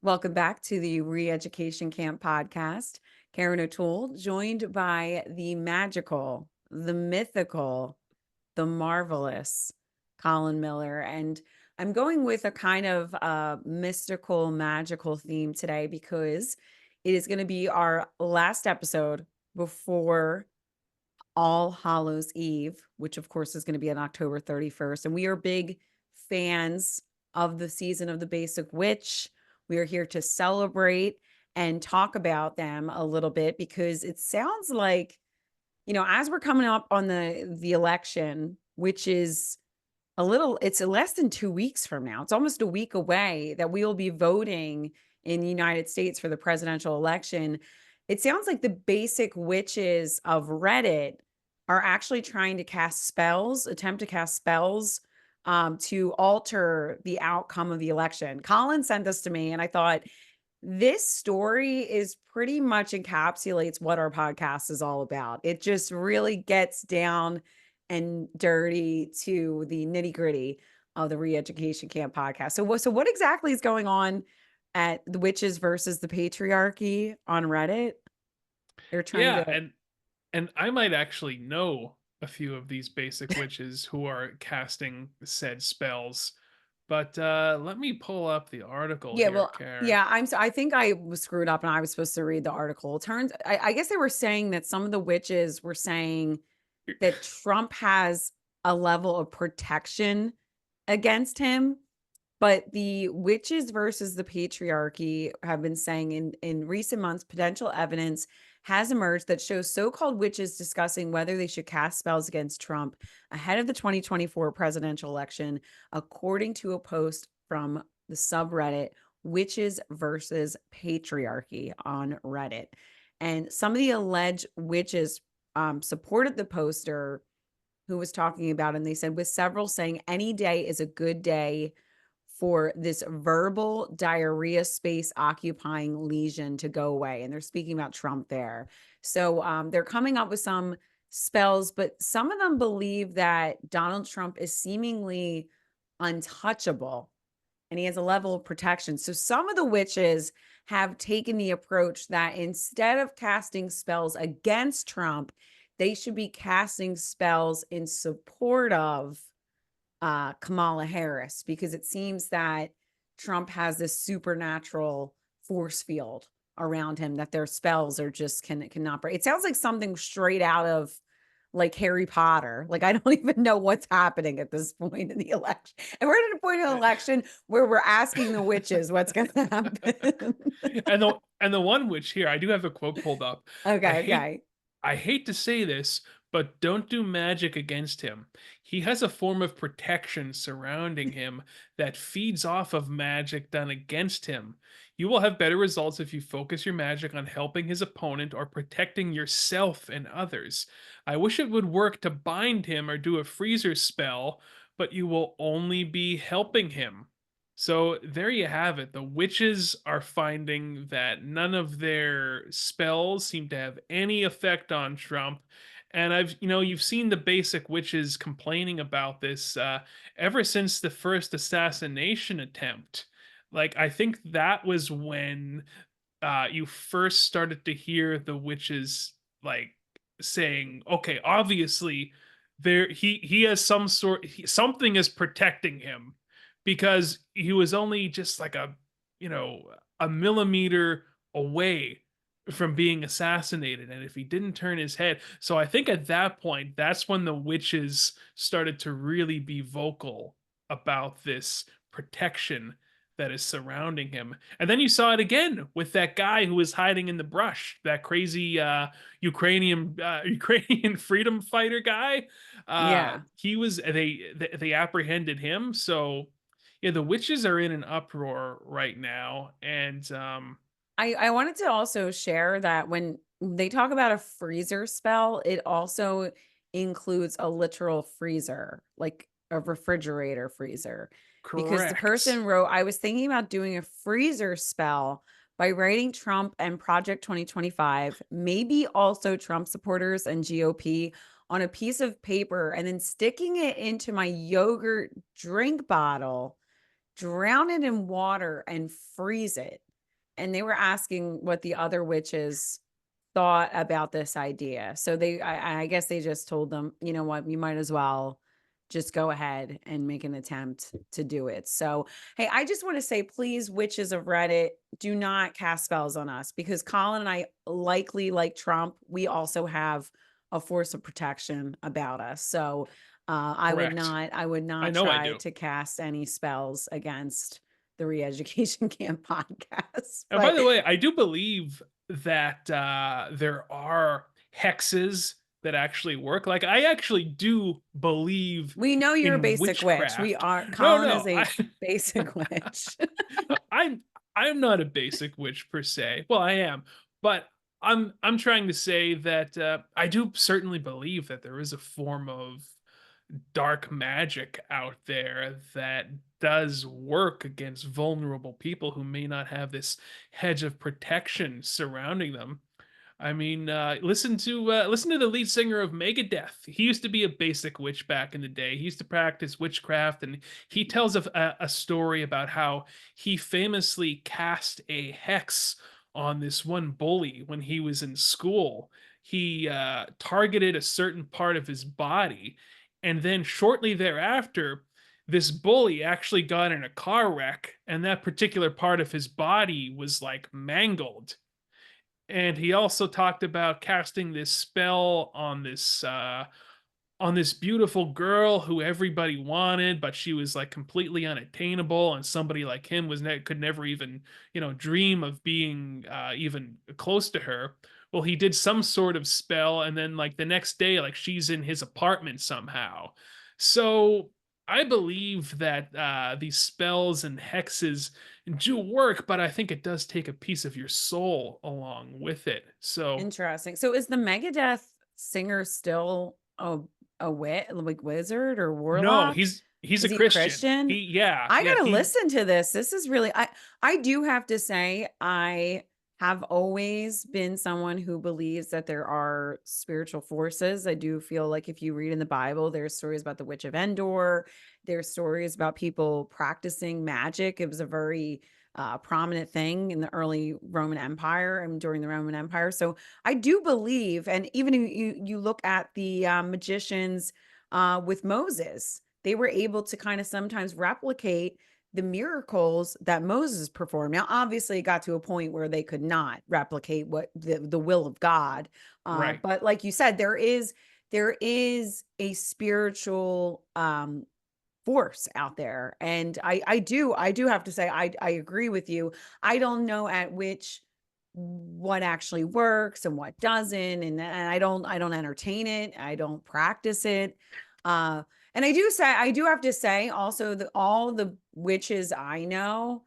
Welcome back to the ReEducation Camp podcast. Karen O'Toole, joined by the magical, the mythical, the marvelous Colin Miller. And I'm going with a kind of mystical, magical theme today because it is going to be our last episode before All Hallows Eve, which of course is going to be on October 31st. And we are big fans of the season of the Basic Witch. We are here to celebrate and talk about them a little bit because it sounds like, as we're coming up on the election, which is it's less than 2 weeks from now. It's almost a week away that we will be voting in the United States for the presidential election. It sounds like the basic witches of Reddit are actually trying to attempt to cast spells to alter the outcome of the election. Colin sent this to me, and I thought this story is pretty much encapsulates what our podcast is all about. It just really gets down and dirty to the nitty gritty of the ReEducation Camp podcast. So what exactly is going on at the witches versus the patriarchy on Reddit? They're trying Yeah, to, and I might actually know a few of these basic witches who are casting said spells. But let me pull up the article yeah, here, well, Karen. yeah, I think I was screwed up and I was supposed to read the article. I guess they were saying that some of the witches were saying that Trump has a level of protection against him. But the witches versus the patriarchy have been saying in recent months, potential evidence has emerged that shows so-called witches discussing whether they should cast spells against Trump ahead of the 2024 presidential election, according to a post from the subreddit Witches versus Patriarchy on Reddit. And some of the alleged witches supported the poster who was talking about, and they said, with several saying any day is a good day for this verbal diarrhea space occupying lesion to go away. And they're speaking about Trump there. So they're coming up with some spells, but some of them believe that Donald Trump is seemingly untouchable and he has a level of protection. So some of the witches have taken the approach that instead of casting spells against Trump, they should be casting spells in support of Kamala Harris, because it seems that Trump has this supernatural force field around him that their spells are just cannot break. It sounds like something straight out of like Harry Potter. Like I don't even know what's happening at this point in the election. And we're at a point in the election where we're asking the witches what's going to happen. And the one witch here, I do have a quote pulled up. I Okay, hate okay. I hate to say this, but don't do magic against him. He has a form of protection surrounding him that feeds off of magic done against him. You will have better results if you focus your magic on helping his opponent or protecting yourself and others. I wish it would work to bind him or do a freezer spell, but you will only be helping him. So there you have it. The witches are finding that none of their spells seem to have any effect on Trump. And you've seen the basic witches complaining about this ever since the first assassination attempt. Like, I think that was when you first started to hear the witches like saying, "Okay, obviously, he has something is protecting him because he was only just like you know a millimeter away from being assassinated, and if he didn't turn his head." So I think at that point, that's when the witches started to really be vocal about this protection that is surrounding him. And then you saw it again with that guy who was hiding in the brush, that crazy Ukrainian freedom fighter guy. Yeah. He was they apprehended him. So yeah, the witches are in an uproar right now, and I wanted to also share that when they talk about a freezer spell, it also includes a literal freezer, like a refrigerator freezer. Because the correct. person wrote, I was thinking about doing a freezer spell by writing Trump and Project 2025, maybe also Trump supporters and GOP on a piece of paper and then sticking it into my yogurt drink bottle, drown it in water and freeze it. and they were asking what the other witches thought about this idea. So I guess they just told them, you know what, you might as well just go ahead and make an attempt to do it. So, hey, I just want to say, please, witches of Reddit, do not cast spells on us, because Colin and I, likely like Trump, we also have a force of protection about us. So, Correct. I would I not know I try do. to cast any spells against the Re-Education Camp podcast. And by But the way, I do believe that there are hexes that actually work. Like, I actually do believe we know you're a in basic witch. We witchcraft. are. No, Colin is no, a basic witch. I'm I'm not a basic witch per se. Well, I am, but I'm trying to say that I do certainly believe that there is a form of dark magic out there that does work against vulnerable people who may not have this hedge of protection surrounding them. I mean, listen to the lead singer of Megadeth. He used to be a basic witch back in the day. He used to practice witchcraft, and he tells of a story about how he famously cast a hex on this one bully when he was in school. He targeted a certain part of his body, and then shortly thereafter, this bully actually got in a car wreck, and that particular part of his body was like mangled. And he also talked about casting this spell on this beautiful girl who everybody wanted, but she was like completely unattainable, and somebody like him could never even, dream of being even close to her. Well, he did some sort of spell, and then like the next day, like she's in his apartment somehow. So I believe that these spells and hexes do work, but I think it does take a piece of your soul along with it. So Interesting. So is the Megadeth singer still like wizard or no, warlock? he's a Is he a Christian. Christian? Yeah, I yeah, gotta he listen to this. This is really I do have to say, I have always been someone who believes that there are spiritual forces. I do feel like if you read in the Bible, there's stories about the witch of Endor, there's stories about people practicing magic. It was a very prominent thing in the early Roman Empire and during the Roman Empire. So I do believe, and even if you look at the magicians with Moses, they were able to kind of sometimes replicate the miracles that Moses performed. Now, obviously, it got to a point where they could not replicate what the will of God. right. But like you said, there is a spiritual force out there, and I do have to say I agree with you. I don't know at which what actually works and what doesn't, and I don't entertain it, I don't practice it. And I do have to say also that all the witches I know,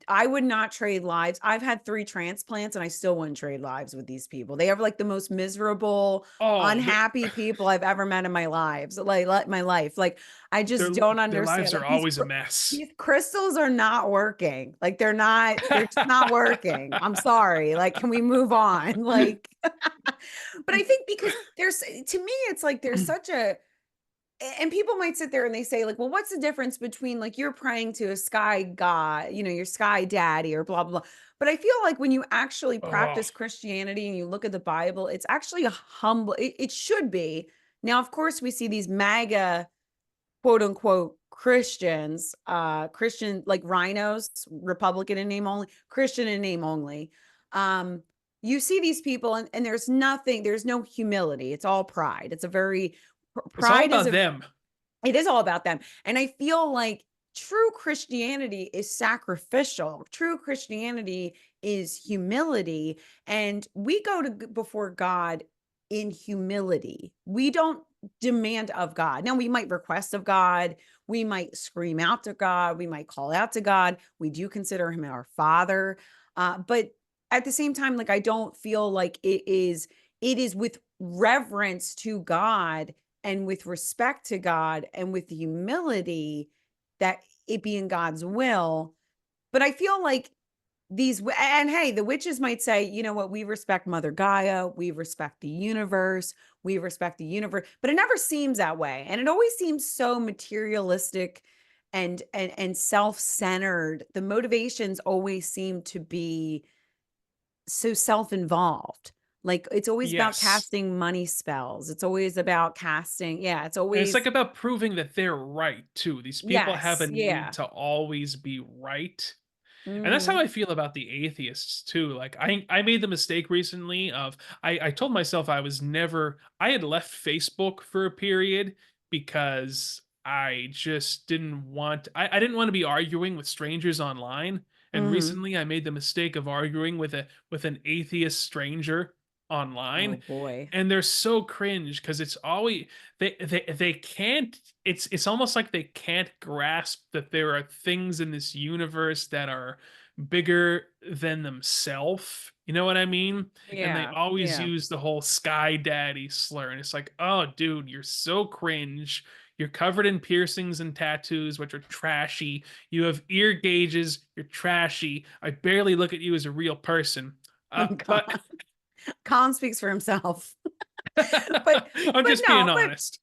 I would not trade lives. I've had 3 transplants and I still wouldn't trade lives with these people. They have like the most miserable, Oh, unhappy people I've ever met in my lives, like my life. Like, I just don't their lives understand. are Like always a mess. these crystals are not working. Like they're just not working. I'm sorry. Like, can we move on? Like, but I think because there's, to me, it's like there's such a, and people might sit there and they say like, well, what's the difference between like you're praying to a sky god, your sky daddy or blah blah blah. But I feel like when you actually Oh, practice Christianity and you look at the Bible, it's actually a humble, it should be. Now, of course, we see these MAGA quote unquote Christians, Christian like rhinos, Republican in name only, Christian in name only. Um, you see these people, and there's no humility. It's all pride. It's a very it's all pride is about a them. it is all about them. And I feel like true Christianity is sacrificial. True Christianity is humility. And we go to before God in humility. We don't demand of God. Now, we might request of God. We might scream out to God. We might call out to God. We do consider him our father. But at the same time, like, I don't feel like it is with reverence to God and with respect to God and with humility that it be in God's will. But I feel like and hey, the witches might say, you know what, we respect Mother Gaia, we respect the universe, but it never seems that way. And it always seems so materialistic and self-centered. The motivations always seem to be so self-involved. Like, it's always about Yes. casting money spells. It's always about casting, yeah, it's And it's like always, about proving that they're right too. These people have yes, a need yeah. to always be right. And that's how Mhm. I feel about the atheists too. Like I made the mistake recently of I told myself I had left Facebook for a period because I just I didn't want to be arguing with strangers online. And Mhm. recently I made the mistake of arguing with an atheist stranger Oh online. boy. And they're so cringe because it's always they can't it's almost like they can't grasp that there are things in this universe that are bigger than themselves. You know what I mean? And they Yeah, always yeah. use the whole sky daddy slur. And it's like, oh, dude, you're so cringe. You're covered in piercings and tattoos, which are trashy. You have ear gauges. You're trashy. I barely look at you as a real person. But God. Colin speaks for himself. But I'm but just being no, but honest.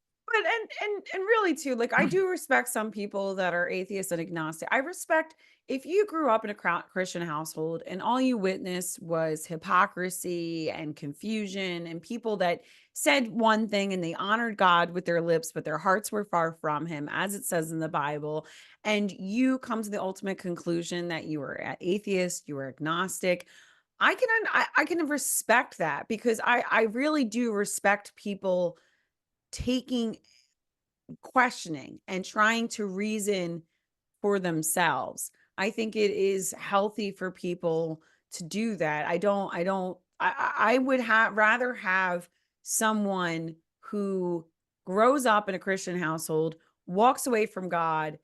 and really too, like, I do respect some people that are atheists and agnostic. I respect if you grew up in a Christian household and all you witnessed was hypocrisy and confusion and people that said one thing and they honored God with their lips, but their hearts were far from him, as it says in the Bible, and you come to the ultimate conclusion that you are an atheist, you are agnostic. I can respect that because I really do respect people taking questioning and trying to reason for themselves. I think it is healthy for people to do that. I would have rather have someone who grows up in a Christian household, walks away from God,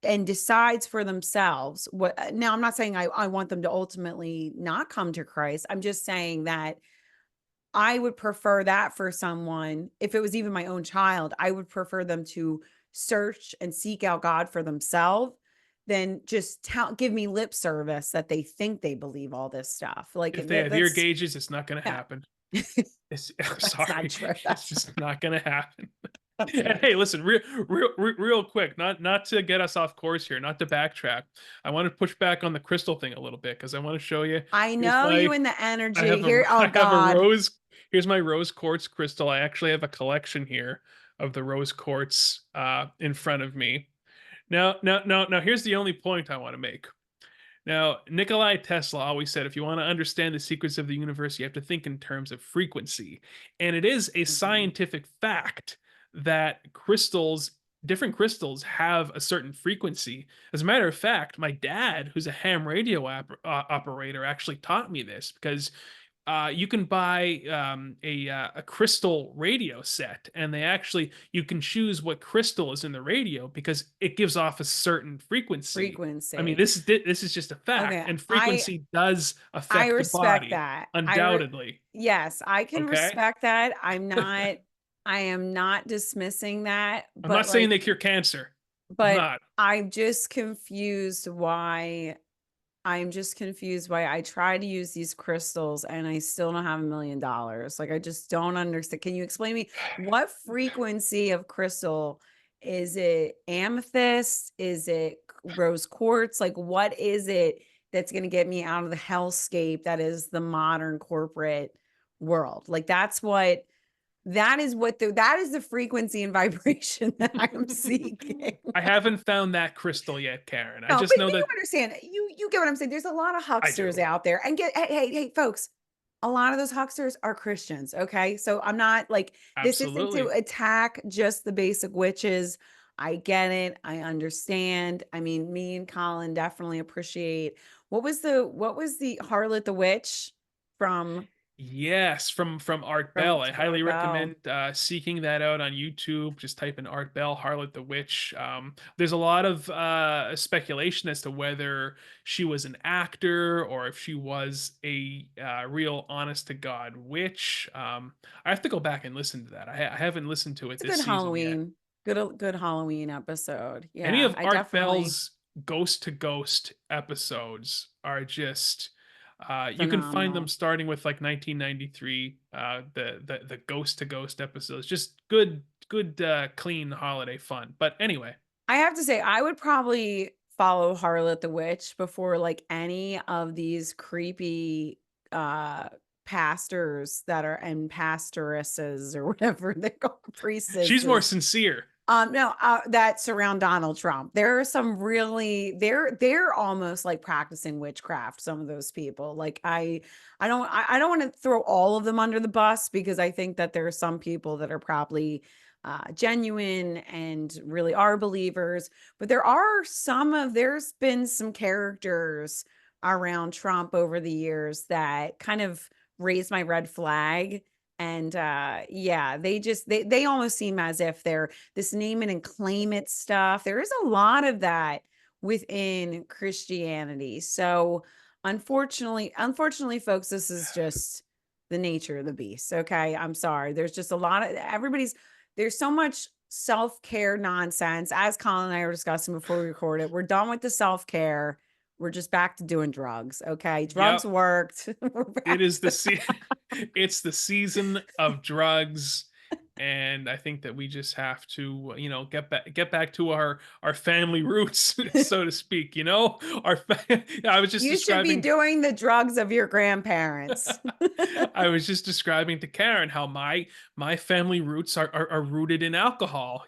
and decides for themselves what. Now, I'm not saying I want them to ultimately not come to Christ. I'm just saying that I would prefer that for someone. If it was even my own child, I would prefer them to search and seek out God for themselves than just give me lip service that they think they believe all this stuff. Like, If they have ear that's, gauges, it's not gonna yeah. happen. It's I'm That's not sorry. true. It's That's just not gonna happen. that's And not hey, true. listen, real quick, not to get us off course here, not to backtrack. I want to push back on the crystal thing a little bit because I want to show you. I Here's know you my in the I energy have here. Oh I have a God. rose. Here's my rose quartz crystal. I actually have a collection here of the rose quartz in front of me. Now, here's the only point I want to make. Now, Nikolai Tesla always said if you want to understand the secrets of the universe, you have to think in terms of frequency. And it is a Mhm. scientific fact that different crystals have a certain frequency. As a matter of fact, my dad, who's a ham radio operator, actually taught me this because you can buy a crystal radio set, and you can choose what crystal is in the radio because it gives off a certain frequency. I mean, Frequency. this is just a fact, Okay. and frequency does I affect the respect body, that. undoubtedly. Yes, I can Okay, respect that. I am not dismissing that, I'm not but saying like, they cure cancer. I'm but not. I'm just confused why I try to use these crystals and I still don't have $1 million. Like, I just don't understand. Can you explain to me what frequency of crystal is it? Amethyst? Is it rose quartz? Like, what is it that's going to get me out of the hellscape that is the modern corporate world? Like, that is the frequency and vibration that I am seeking. I haven't found that crystal yet, Karen. I No, just but know you that understand. You get what I'm saying. There's a lot of I hucksters do. out there. And hey, folks, a lot of those hucksters are Christians. Okay. So I'm not like, this isn't to Absolutely. attack just the basic witches. I get it. I understand. I mean, me and Colin definitely appreciate what was the Harlot the Witch from Yes, from Art Bell. I highly Art Bell. recommend seeking that out on YouTube. Just type in Art Bell, Harlot the Witch. There's a lot of speculation as to whether she was an actor or if she was a real honest to God witch. I have to go back and listen to that. I haven't listened to it It's a this good season yet. Halloween, good Halloween episode. Any Yeah, of I Art definitely Bell's Ghost to Ghost episodes are just you can find them phenomenal. starting with like 1993 the Ghost to Ghost episodes, just good clean holiday fun. But anyway, I have to say, I would probably follow Harlot the Witch before like any of these creepy uh pastors that are and pastoresses or whatever they call She's more priestesses. sincere. No, that surround Donald Trump. There are some really they're almost like practicing witchcraft, some of those people. Like I don't want to throw all of them under the bus because I think that there are some people that are probably genuine and really are believers, but there's been some characters around Trump over the years that kind of raised my red flag. And yeah, they almost seem as if they're this name it and claim it stuff. There is a lot of that within Christianity. So unfortunately, folks, this is just the nature of the beast. Okay. I'm sorry. There's just a lot of there's so much self-care nonsense. As Colin and I were discussing before we recorded, we're done with the self-care. We're just back to doing drugs. Okay. Drugs Yep. worked. We're It back is the to it's the season of drugs, and I think that we just have to, get back to our family roots, so to speak. I was just you should be describing. doing the drugs of your grandparents. I was just describing to Karen how my family roots are rooted in alcohol.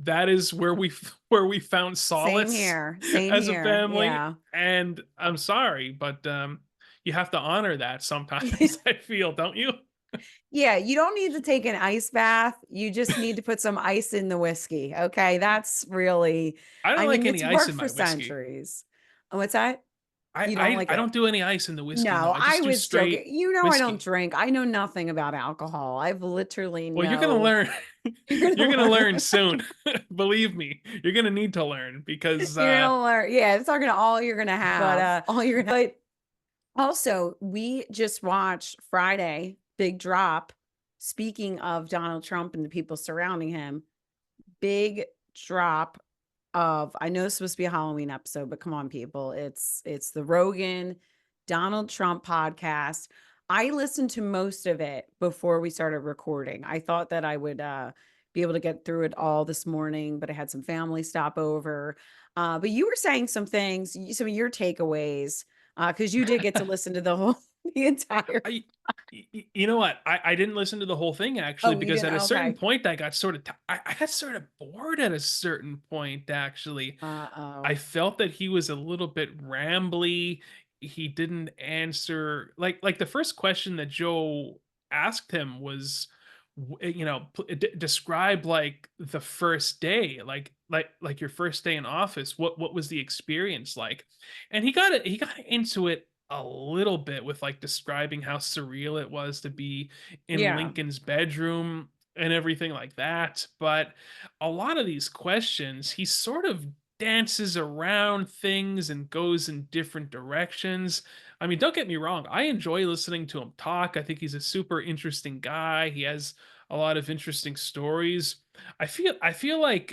That is where we found Same solace here. Same as a here. family. Yeah. And I'm sorry, but you have to honor that sometimes. I feel, don't you? Yeah, you don't need to take an ice bath. You just need to put some ice in the whiskey. Okay. That's really, I don't I like mean, any it's ice worked in for my whiskey. centuries. Oh, what's that? I You don't I, like I it? don't do any ice in the whiskey. No, No, I I just do was joking. straight You know, I don't whiskey. drink. I know nothing about alcohol. I've literally Well, you're gonna no. learn. You're You're gonna gonna learn learn. soon. Believe me, you're gonna need to learn because You're gonna learn. Yeah, it's not gonna all you're gonna but have. All you're gonna but also, we just watched Friday, Big Drop. Speaking of Donald Trump and the people surrounding him, big drop of I know it's supposed to be a Halloween episode, but come on, people. It's the Rogan Donald Trump podcast. I listened to most of it before we started recording. I thought that I would be able to get through it all this morning, but I had some family stop over. But you were saying some things, some of your takeaways, because you did get to listen to the whole the entire. I you know what? I didn't listen to the whole thing actually Oh, you because didn't? at a certain Okay. point I got sort of I got sort of bored at a certain point actually. I Uh-oh. felt that he was a little bit rambly. He didn't answer like the first question that Joe asked him was describe like the first day, like your first day in office. What was the experience like? And he got into it a little bit with like describing how surreal it was to be in Yeah. Lincoln's bedroom and everything like that. But a lot of these questions, he sort of dances around things and goes in different directions. I mean, don't get me wrong, I enjoy listening to him talk. I think he's a super interesting guy. He has a lot of interesting stories. I feel like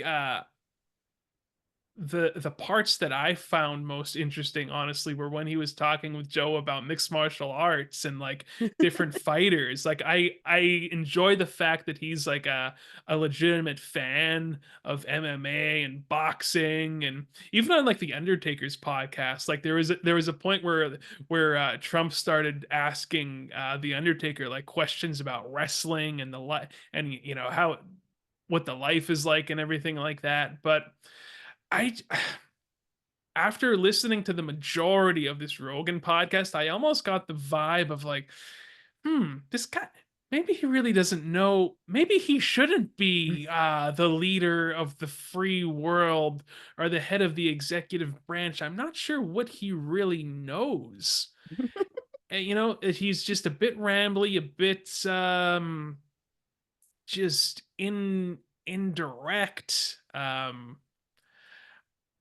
the parts that I found most interesting, honestly, were when he was talking with Joe about mixed martial arts and like different fighters. Like I enjoy the fact that he's like a legitimate fan of MMA and boxing, and even on like the Undertaker's podcast, like there was a point where Trump started asking the Undertaker like questions about wrestling and the and how what the life is like and everything like that. But I after listening to the majority of this Rogan podcast, I almost got the vibe of like, this guy maybe he really doesn't know. Maybe he shouldn't be the leader of the free world or the head of the executive branch. I'm not sure what he really knows. And, he's just a bit rambly, a bit just indirect.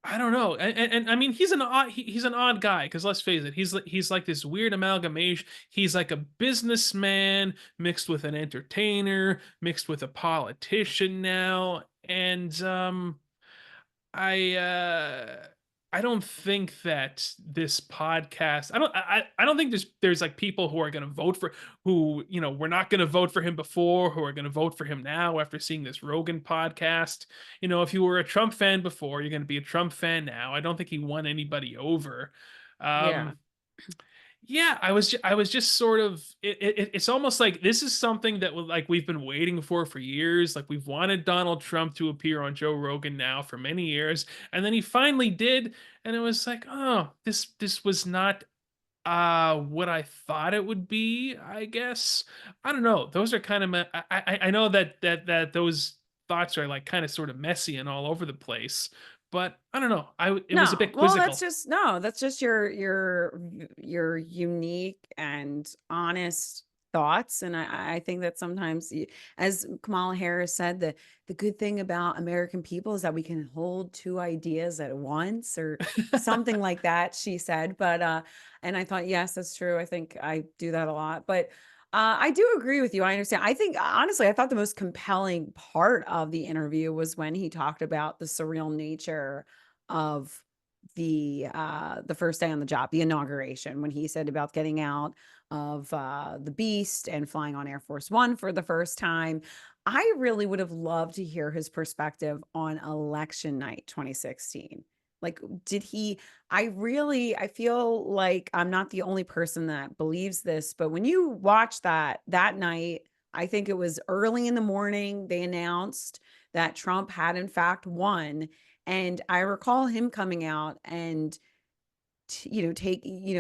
I don't know, and I mean he's an odd guy because let's face it, he's like this weird amalgamation. He's like a businessman mixed with an entertainer, mixed with a politician now, and I I don't think that this podcast I don't think there's like people who are gonna vote for who, were not gonna vote for him before, who are gonna vote for him now after seeing this Rogan podcast. If you were a Trump fan before, you're gonna be a Trump fan now. I don't think he won anybody over. Yeah. Um, yeah, I was just sort of it's almost like this is something that like we've been waiting for years. Like we've wanted Donald Trump to appear on Joe Rogan now for many years, and then he finally did, and it was like, oh, this was not what I thought it would be, I guess. I don't know. Those are kind of I know that those thoughts are like kind of sort of messy and all over the place, but I don't know. It was a No, bit well, quizzical. that's just your unique and honest thoughts, and I think that sometimes, as Kamala Harris said, the good thing about American people is that we can hold two ideas at once, or something like that. She said, but and I thought, yes, that's true. I think I do that a lot, but. I do agree with you. I understand. I think honestly, I thought the most compelling part of the interview was when he talked about the surreal nature of the first day on the job, the inauguration, when he said about getting out of the Beast and flying on Air Force One for the first time. I really would have loved to hear his perspective on election night 2016. Like, did he? I feel like I'm not the only person that believes this, but when you watch that night, I think it was early in the morning, they announced that Trump had in fact won, and I recall him coming out and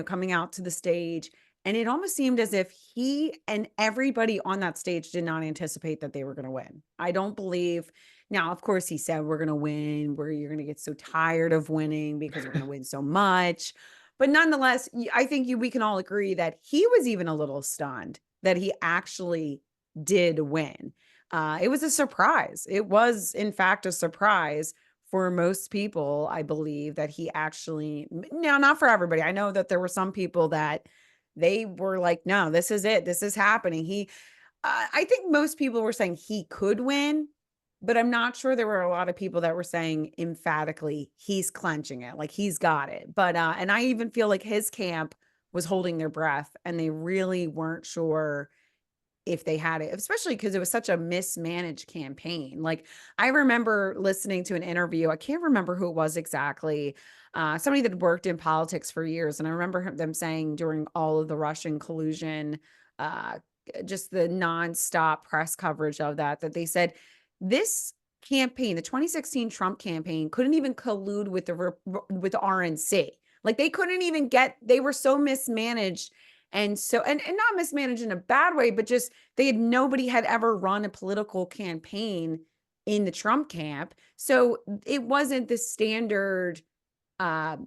coming out to the stage, and it almost seemed as if he and everybody on that stage did not anticipate that they were going to win. I don't believe. Now, of course, he said we're going to win, where you're going to get so tired of winning because we're going to win so much. But nonetheless, I think we can all agree that he was even a little stunned that he actually did win. It was a surprise. It was, in fact, a surprise for most people, I believe that he actually, now not for everybody. I know that there were some people that they were like, no, this is it. This is happening. I think most people were saying he could win, but I'm not sure there were a lot of people that were saying emphatically he's clenching it, like he's got it. But and I even feel like his camp was holding their breath and they really weren't sure if they had it, especially because it was such a mismanaged campaign. Like, I remember listening to an interview, I can't remember who it was exactly, somebody that worked in politics for years, and I remember them saying during all of the Russian collusion, uh, just the nonstop press coverage of that they said this campaign, the 2016 Trump campaign, couldn't even collude with with the RNC. Like, they couldn't even they were so mismanaged, and so and not mismanaged in a bad way, but just nobody had ever run a political campaign in the Trump camp. So it wasn't uh,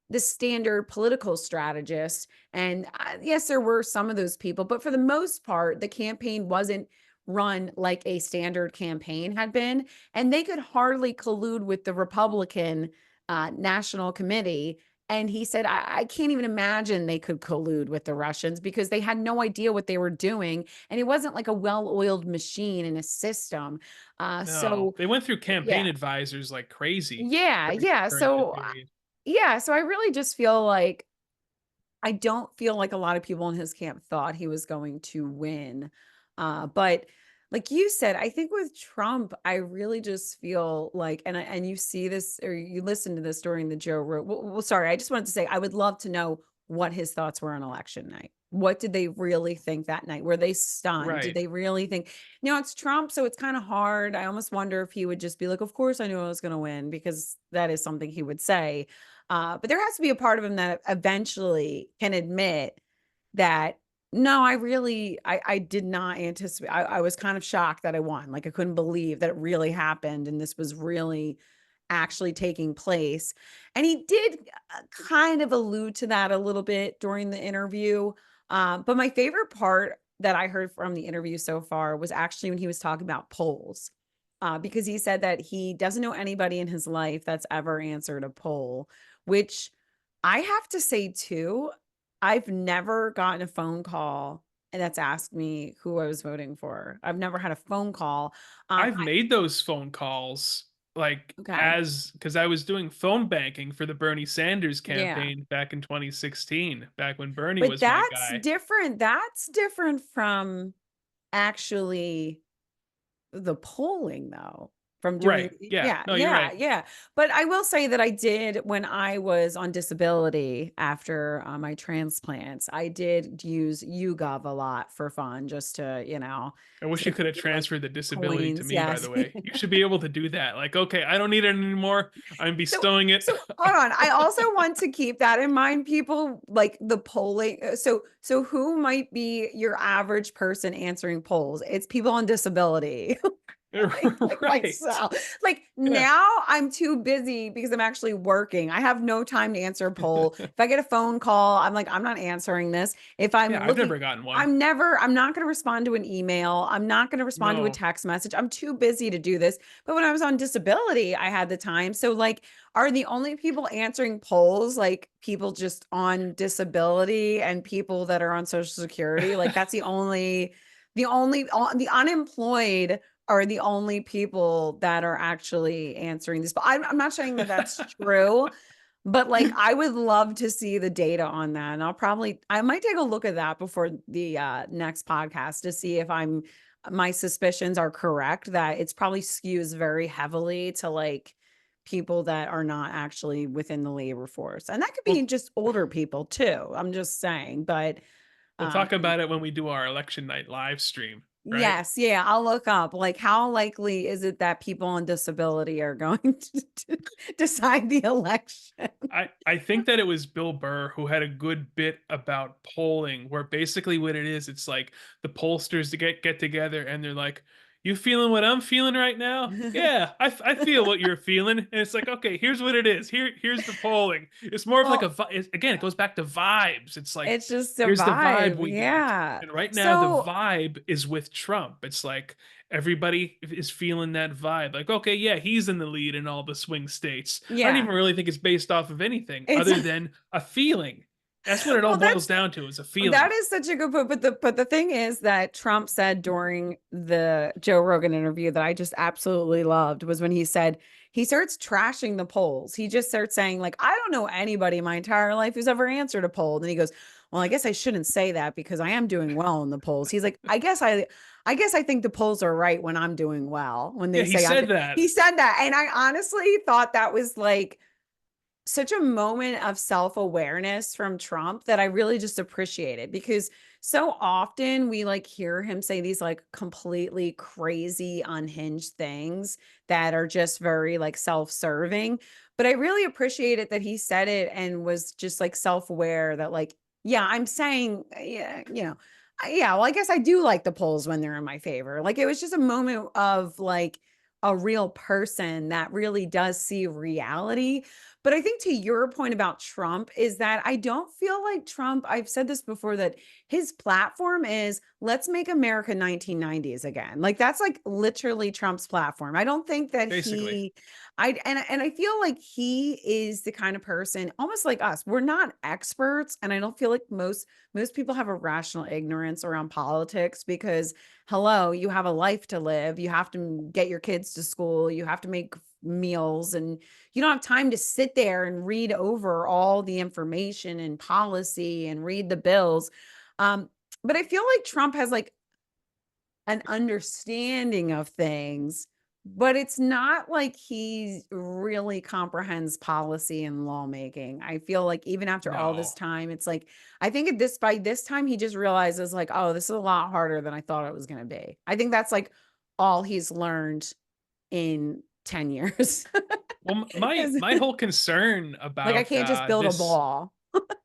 the standard political strategist. And yes, there were some of those people, but for the most part, the campaign wasn't run like a standard campaign had been, and they could hardly collude with the Republican National Committee. And he said, I can't even imagine they could collude with the Russians because they had no idea what they were doing. And it wasn't like a well oiled machine in a system. No, So, they went through yeah. campaign advisors like crazy Yeah. Yeah. during that So, period. yeah. So I really just feel like I don't feel like a lot of people in his camp thought he was going to win. But like you said, I think with Trump, I really just feel like, and you see this or you listen to this during the Joe Rogan. Well, sorry, I just wanted to say I would love to know what his thoughts were on election night. What did they really think that night? Were they stunned? Did Right. they really think, it's Trump, so it's kind of hard. I almost wonder if he would just be like, of course I knew I was going to win, because that is something he would say. But there has to be a part of him that eventually can admit that, no, I did not anticipate. I was kind of shocked that I won. Like, I couldn't believe that it really happened and this was really actually taking place. And he did kind of allude to that a little bit during the interview. But my favorite part that I heard from the interview so far was actually when he was talking about polls. Because he said that he doesn't know anybody in his life that's ever answered a poll, which I have to say too, I've never gotten a phone call that's asked me who I was voting for. I've never had a phone call. I've made those phone calls. like, Okay. as because I was doing phone banking for the Bernie Sanders Yeah. campaign back in 2016, back when Bernie But was my guy. that's different from actually the polling though, from doing Right. Yeah. yeah, No, you're yeah, right. yeah. But I will say that I did when I was on disability after, my transplants, I did use YouGov a lot for fun just to, I wish to you could have do, like, transferred the disability to coins, me, by yes. the way. You should be able to do that. Like, "Okay, I don't need it anymore. I'm So bestowing it." hold on, I also want to keep that in mind, people, like, the polling, so who might be your average person answering polls? It's people on disability. Like Right. myself. Like Yeah. now I'm too busy because I'm actually working. I have no time to answer a poll. If I get a phone call, I'm like, I'm not answering this. If I'm Yeah, I've looking, never gotten one. I'm not going to respond to an email. I'm not going to respond to a No. text message. I'm too busy to do this. But when I was on disability, I had the time. So, like, are the only people answering polls like people just on disability and people that are on Social Security? Like, that's the unemployed are the only people that are actually answering this. But I'm not saying that that's true, but like I would love to see the data on that. And I might take a look at that before the next podcast to see if my suspicions are correct that it's probably skews very heavily to like people that are not actually within the labor force. And that could be We'll just older people too. I'm just saying, but we'll um talk about it when we do our election night live stream, right? yes, yeah, I'll look up, like, how likely is it that people on disability are going to decide the election? I think that it was Bill Burr who had a good bit about polling, where basically what it is, it's like the pollsters to get together and they're like, "You feeling what I'm feeling right now? Yeah, I feel what you're feeling." And it's like, okay, here's what it is. Here's the polling. It's more of like Well, again, it goes back to vibes. It's like, it's just a here's the vibe vibe, we got. yeah. And right now, the So vibe is with Trump. It's like everybody is feeling that vibe. Like, okay, yeah, he's in the lead in all the swing states. I don't yeah, even really think it's based off of anything it's other than a feeling. That's what it all well, boils down to, is a that feeling. is such a good point. But the thing is that Trump said during the Joe Rogan interview that I just absolutely loved was when he said he starts trashing the polls. He just starts saying, like, I don't know anybody in my entire life who's ever answered a poll. And he goes, well, I guess I shouldn't say that because I am doing well in the polls. He's like, I guess I think the polls are right when I'm doing well. When Yeah, they he say I'm said that. he said that. And I honestly thought that was like such a moment of self-awareness from Trump that I really just appreciated because so often we like hear him say these like completely crazy unhinged things that are just very like self-serving, but I really appreciated that he said it and was just like self-aware that like yeah, I'm saying yeah, yeah, well I guess I do like the polls when they're in my favor. Like it was just a moment of like a real person that really does see reality, but I think to your point about Trump is that I don't feel like Trump, I've said this before, that his platform is let's make America 1990s again. Like that's like literally Trump's platform. I don't think that Basically. and I feel like he is the kind of person almost like us. We're not experts and I don't feel like most people have a rational ignorance around politics because hello, you have a life to live. You have to get your kids to school, you have to make meals and you don't have time to sit there and read over all the information and policy and read the bills. Um, but I feel like Trump has like an understanding of things, but it's not like he really comprehends policy and lawmaking. I feel like even after all this No. time, it's like I think by this time he just realizes like, oh, this is a lot harder than I thought it was going to be. I think that's like all he's learned in 10 years. Well, my Is my whole concern like I about can't just build a this, wall.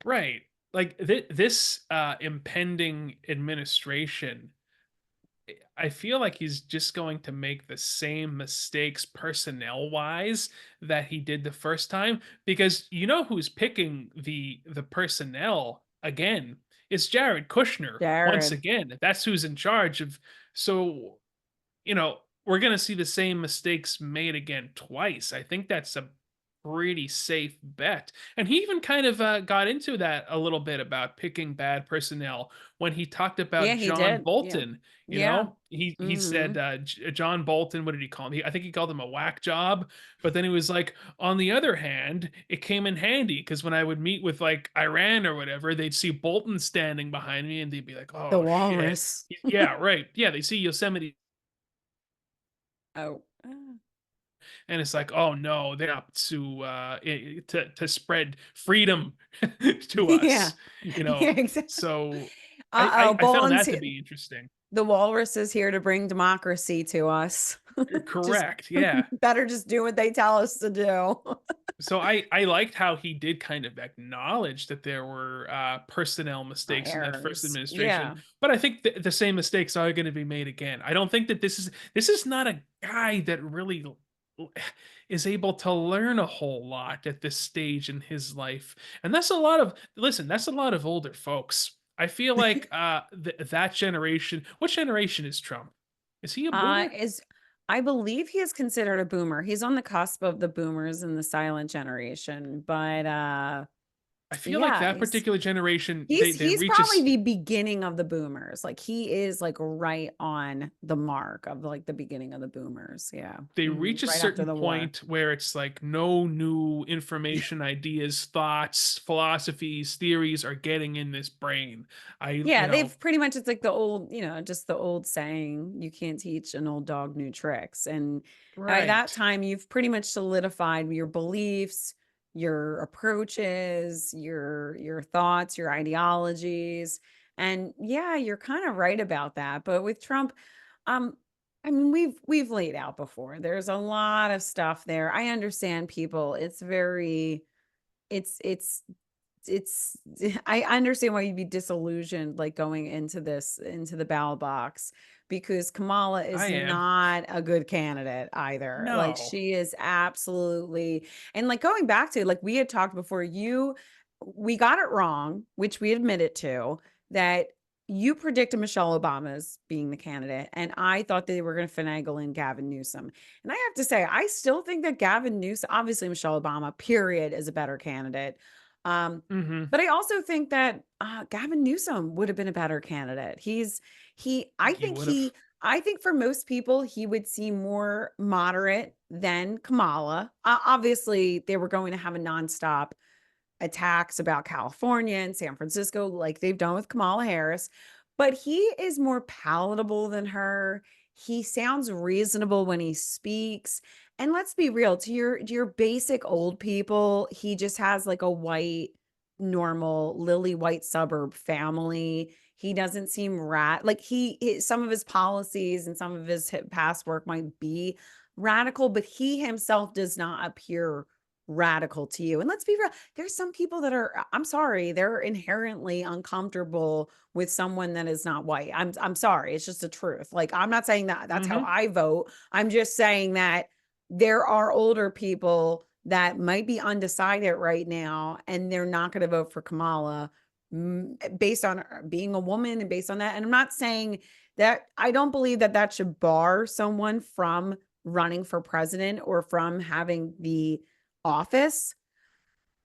right, like this impending administration, I feel like he's just going to make the same mistakes personnel wise that he did the first time, because you know who's picking the personnel again? It's Jared Kushner once Jared. again. That's who's in charge of. So, we're going to see the same mistakes made again twice. I think that's a pretty safe bet. And he even kind of got into that a little bit about picking bad personnel when he talked Yeah, about he John did. Yeah. Bolton. You Yeah. know, he said Mhm. John Bolton. What did he call him? I think he called him a whack job. But then he was like, on the other hand, it came in handy because when I would meet with like Iran or whatever, they'd see Bolton standing behind me, and they'd be like, The "Oh shit." walrus. Yeah, right. Yeah, they see Yosemite Oh. and it's like, oh no, they're up to to spread freedom to Yeah. us, you Yeah, know. exactly. So Uh-oh, I found Bolton's that to here. be interesting. The walrus is here to bring democracy to us. Just Correct, yeah. better just do what they tell us to do. So I liked how he did kind of acknowledge that there were personnel mistakes in that first Errors. administration, Yeah. but I think the same mistakes are going to be made again. I don't think that this is not a guy that really is able to learn a whole lot at this stage in his life, and that's a lot of listen. That's a lot of older folks. I feel like that generation. What generation is Trump? Is he a boomer? Is I believe he is considered a boomer. He's on the cusp of the boomers and the silent generation, but I feel like yeah, that particular generation they he's reach a probably the beginning of the boomers. Like he is like right on the mark of like the beginning of the boomers. Yeah. they Mhm. reach a Right after certain the war. point where it's like no new information, ideas, thoughts, philosophies, theories are getting in this brain. You Yeah, know, they've pretty much it's like the old, just the old saying, you can't teach an old dog new tricks. And by that right. time, you've pretty much solidified your beliefs, your approaches, your thoughts, your ideologies. And yeah, you're kind of right about that. But with Trump, um, I mean, we've laid out before. There's a lot of stuff there. I understand people. It's it's I understand why you'd be disillusioned like going into the ballot box because Kamala I is am. not a good candidate either. Like No. she is absolutely and like going back to like we had talked before we got it wrong, which we admitted to that you predicted Michelle Obama's being the candidate and I thought they were going to finagle in Gavin Newsom. And I have to say I still think that Gavin Newsom obviously Michelle Obama period is a better candidate. Um, Mhm. but I also think that, Gavin Newsom would have been a better candidate. He would have. I think for most people, he would seem more moderate than Kamala. Obviously, they were going to have a nonstop attacks about California and San Francisco, like they've done with Kamala Harris, but he is more palatable than her. He sounds reasonable when he speaks. And let's be real, to your basic old people, he just has like a white, normal, lily white suburb family. He doesn't seem like some of his policies and some of his past work might be radical, but he himself does not appear radical to you. And let's be real, there's some people that are I'm sorry, they're inherently uncomfortable with someone that is not white. I'm sorry, it's just the truth. Like I'm not saying that that's how Mhm. I vote. I'm just saying that there are older people that might be undecided right now and they're not going to vote for Kamala based on her being a woman and based on that. And I'm not saying that I don't believe that that should bar someone from running for president or from having the office,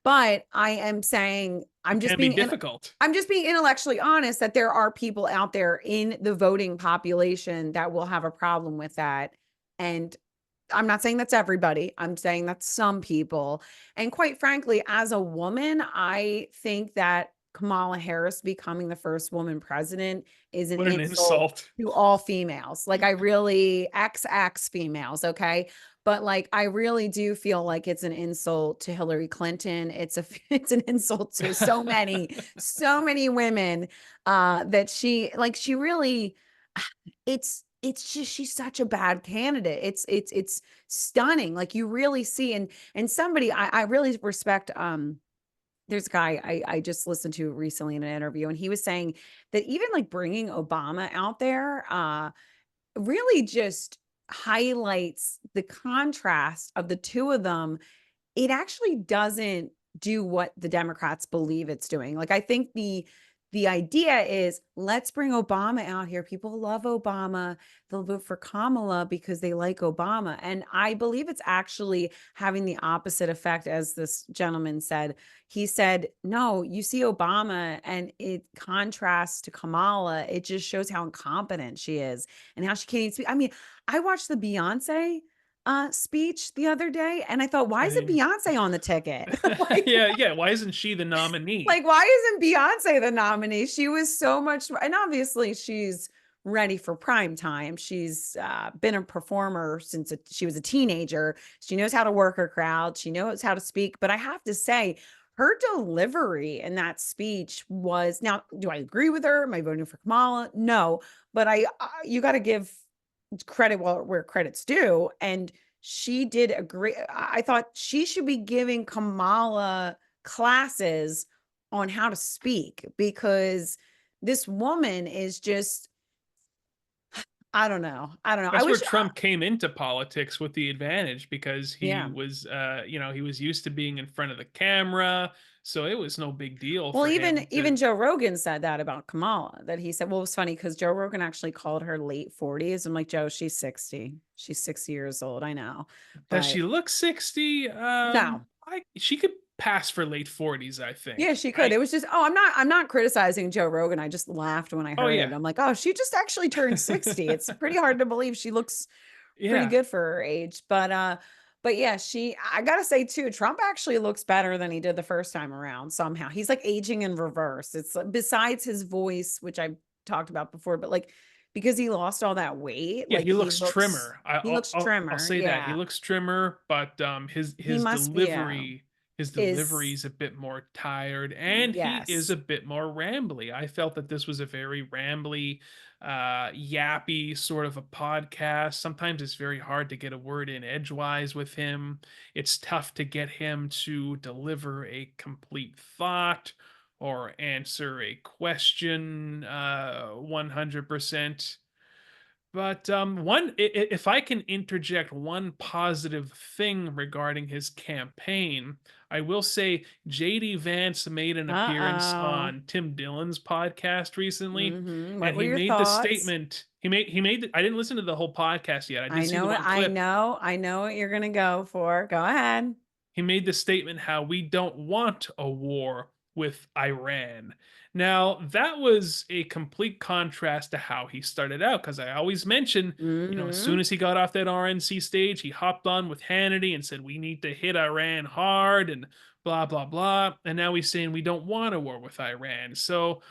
but I am saying It can be difficult. I'm just being intellectually honest that there are people out there in the voting population that will have a problem with that. And I'm not saying that's everybody. I'm saying that's some people. And quite frankly, as a woman, I think that Kamala Harris becoming the first woman president is an What an insult insult. to all females. Like I really XX females, okay? But like I really do feel like it's an insult to Hillary Clinton. It's an insult to so many women that she really it's just she's such a bad candidate. It's stunning. Like you really see and somebody I really respect there's a guy I just listened to recently in an interview and he was saying that even like bringing Obama out there really just highlights the contrast of the two of them. It actually doesn't do what the Democrats believe it's doing. Like I think the idea is, let's bring Obama out here. People love Obama. They'll vote for Kamala because they like Obama. And I believe it's actually having the opposite effect, as this gentleman said. He said, no, you see Obama and it contrasts to Kamala. It just shows how incompetent she is and how she can't even speak. I mean, I watched the Beyonce speech the other day and I thought, why is it Same. Beyonce on the ticket? Like, Yeah, yeah. Why isn't she the nominee? like, why isn't Beyonce the nominee? She was so much, and obviously she's ready for prime time. She's been a performer since she was a teenager. She knows how to work her crowd. She knows how to speak. But I have to say, her delivery in that speech was, now, do I agree with her? Am I voting for Kamala? No, but you got to give credit where credit's due. And she did agree. I thought she should be giving Kamala classes on how to speak, because this woman is just, I don't know. I don't know. I That's where wish, Trump came into politics with the advantage because he yeah. was, he was used to being in front of the camera, so it was no big deal Well, for even him to. Joe Rogan said that about Kamala, that he said, well, it was funny because Joe Rogan actually called her late 40s. I'm like, Joe, she's 60. She's 60 years old. I know. Does But she look 60? no. She could pass for late 40s, I Yeah, think. she could. It was just, oh, I'm not criticizing Joe Rogan. I just laughed when I Oh heard it. yeah. I'm like, oh, she just actually turned 60. It's pretty hard to believe. She looks pretty Yeah. good for her age. But yeah, I gotta say too, Trump actually looks better than he did the first time around somehow. He's like aging in reverse. It's like, besides his voice, which I've talked about before, but like because he lost all that weight, Yeah, like he looks trimmer. he looks I'll trimmer. say that. He Yeah. looks trimmer, but He must be, yeah. his delivery Is is a bit more tired and he is yes. a bit more rambly. I felt that this was a very rambly, yappy sort of a podcast. Sometimes it's very hard to get a word in edgewise with him. It's tough to get him to deliver a complete thought or answer a question 100%. But if I can interject one positive thing regarding his campaign, I will say JD Vance made an appearance Uh-oh. on Tim Dillon's podcast recently, What and were he your made the thoughts? statement. I didn't listen to the whole podcast yet. I did I see the know it. one I clip. know. I know what you're gonna go for. Go ahead. He made the statement how we don't want a war with Iran. Now, that was a complete contrast to how he started out because I always mention, as soon Mhm. as he got off that RNC stage, he hopped on with Hannity and said, we need to hit Iran hard and blah, blah, blah. And now he's saying we don't want a war with Iran. So,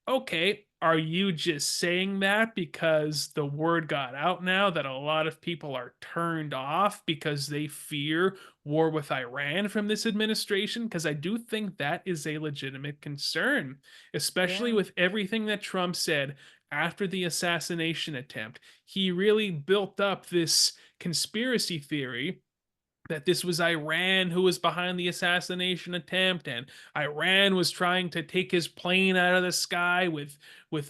okay, are you just saying that because the word got out now that a lot of people are turned off because they fear war with Iran from this administration? Because I do think that is a legitimate concern, especially Yeah. with everything that Trump said after the assassination attempt. He really built up this conspiracy theory that this was Iran who was behind the assassination attempt, and Iran was trying to take his plane out of the sky with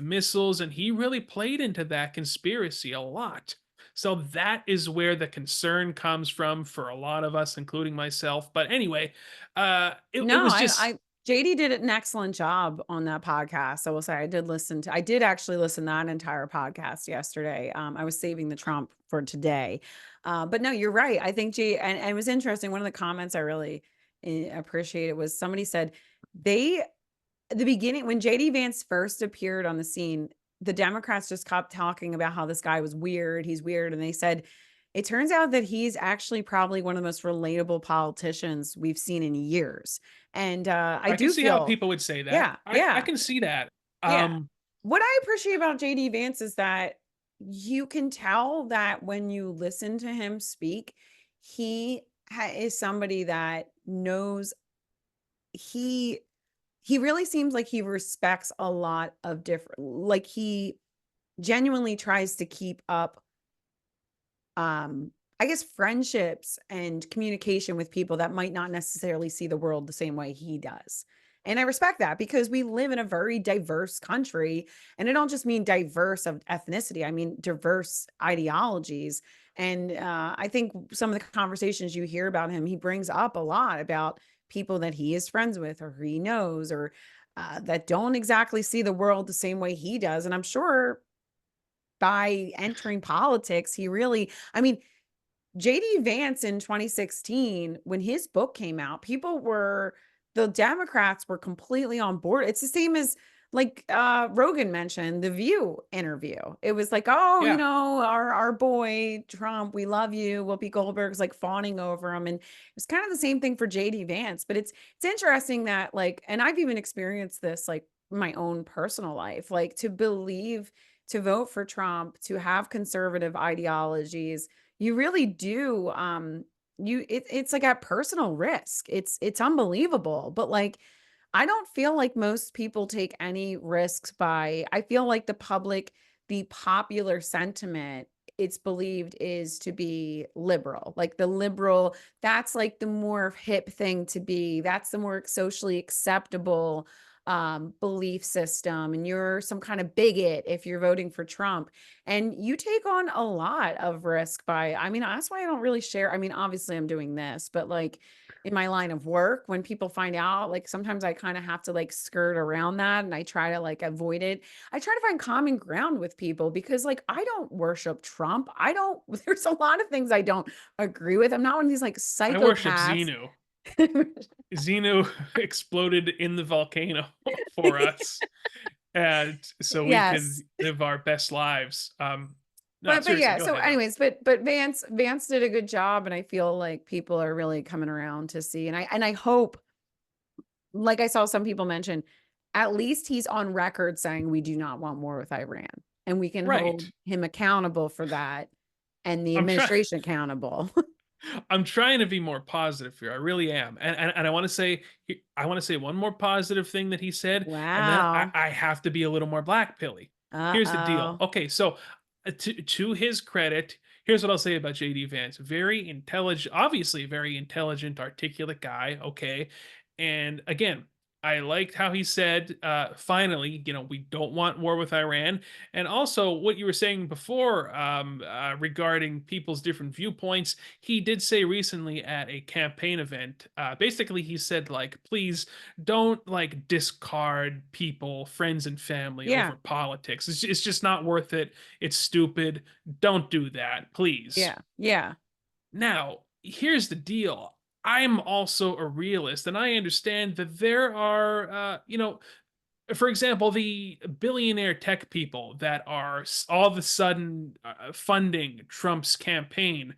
missiles, and he really played into that conspiracy a lot. So that is where the concern comes from for a lot of us, including myself. But anyway, it No, was just. JD did an excellent job on that podcast. I will say I did actually listen to that entire podcast yesterday. I was saving the Trump for today. But no, you're right. I think and it was interesting. One of the comments I really appreciated was somebody said they at the beginning, when JD Vance first appeared on the scene, the Democrats just kept talking about how this guy was weird. He's weird. And they said, it turns out that he's actually probably one of the most relatable politicians we've seen in years. And I I can do see how feel, people would say that. yeah, I yeah, can see that. yeah. Um, What I appreciate about JD Vance is that you can tell that when you listen to him speak, he is somebody that knows he he really seems like he respects a lot of different, like he genuinely tries to keep up I guess friendships and communication with people that might not necessarily see the world the same way he does. And I respect that because we live in a very diverse country, and I don't just mean diverse of ethnicity, I mean diverse ideologies. And I think some of the conversations you hear about him, he brings up a lot about people that he is friends with or who he knows, or that don't exactly see the world the same way he does. And I'm sure by entering politics, he really, I mean, JD Vance in 2016, when his book came out, the Democrats were completely on board. It's the same as like Rogan mentioned the View interview. It was like, oh, Yeah. our boy Trump, we love you. Whoopi Goldberg's like fawning over him. And it's kind of the same thing for JD Vance. But it's interesting that like, and I've even experienced this like my own personal life, like to vote for Trump, to have conservative ideologies, you really do, it's like at personal risk. It's unbelievable, but, like, I don't feel like most people take any risks by I feel like the popular sentiment, it's believed is to be liberal. Like, the liberal that's, like, the more hip thing to be. That's the more socially acceptable, belief system, and you're some kind of bigot if you're voting for Trump. And you take on a lot of risk by I mean, that's why I don't really share I mean, obviously, I'm doing this, but, like, in my line of work, when people find out, like, sometimes I kinda have to, like, skirt around that, and I try to, like, avoid it. I try to find common ground with people because, like, I don't worship Trump. I don't there's a lot of things I don't agree with. I'm not one of these, like, I worship psychopaths. Xenu. Xenu exploded in the volcano for us, and so we Yes. could live our best lives. No, But seriously, yeah, go so ahead though. anyways, but Vance did a good job, and I feel like people are really coming around to see, and I hope, like I saw some people mention, at least he's on record saying we do not want war with Iran, and we can Right. hold him accountable for that and the I'm trying. administration accountable. I'm trying to be more positive here. I really am, and I want to say I want to say one more positive thing that he said, and then Wow. I have to be a little more black pilly. Here's the deal. Uh-oh. Okay, so to his credit, here's what I'll say about JD Vance. Very intelligent, obviously a very intelligent, articulate guy. Okay, and again. I liked how he said, finally, we don't want war with Iran. And also, what you were saying before regarding people's different viewpoints, he did say recently at a campaign event, basically he said like, please don't like discard people, friends and family Yeah. over politics. It's just not worth it. It's stupid. Don't do that, please. Yeah. Yeah. Now, here's the deal. I'm also a realist, and I understand that there are, for example, the billionaire tech people that are all of a sudden funding Trump's campaign.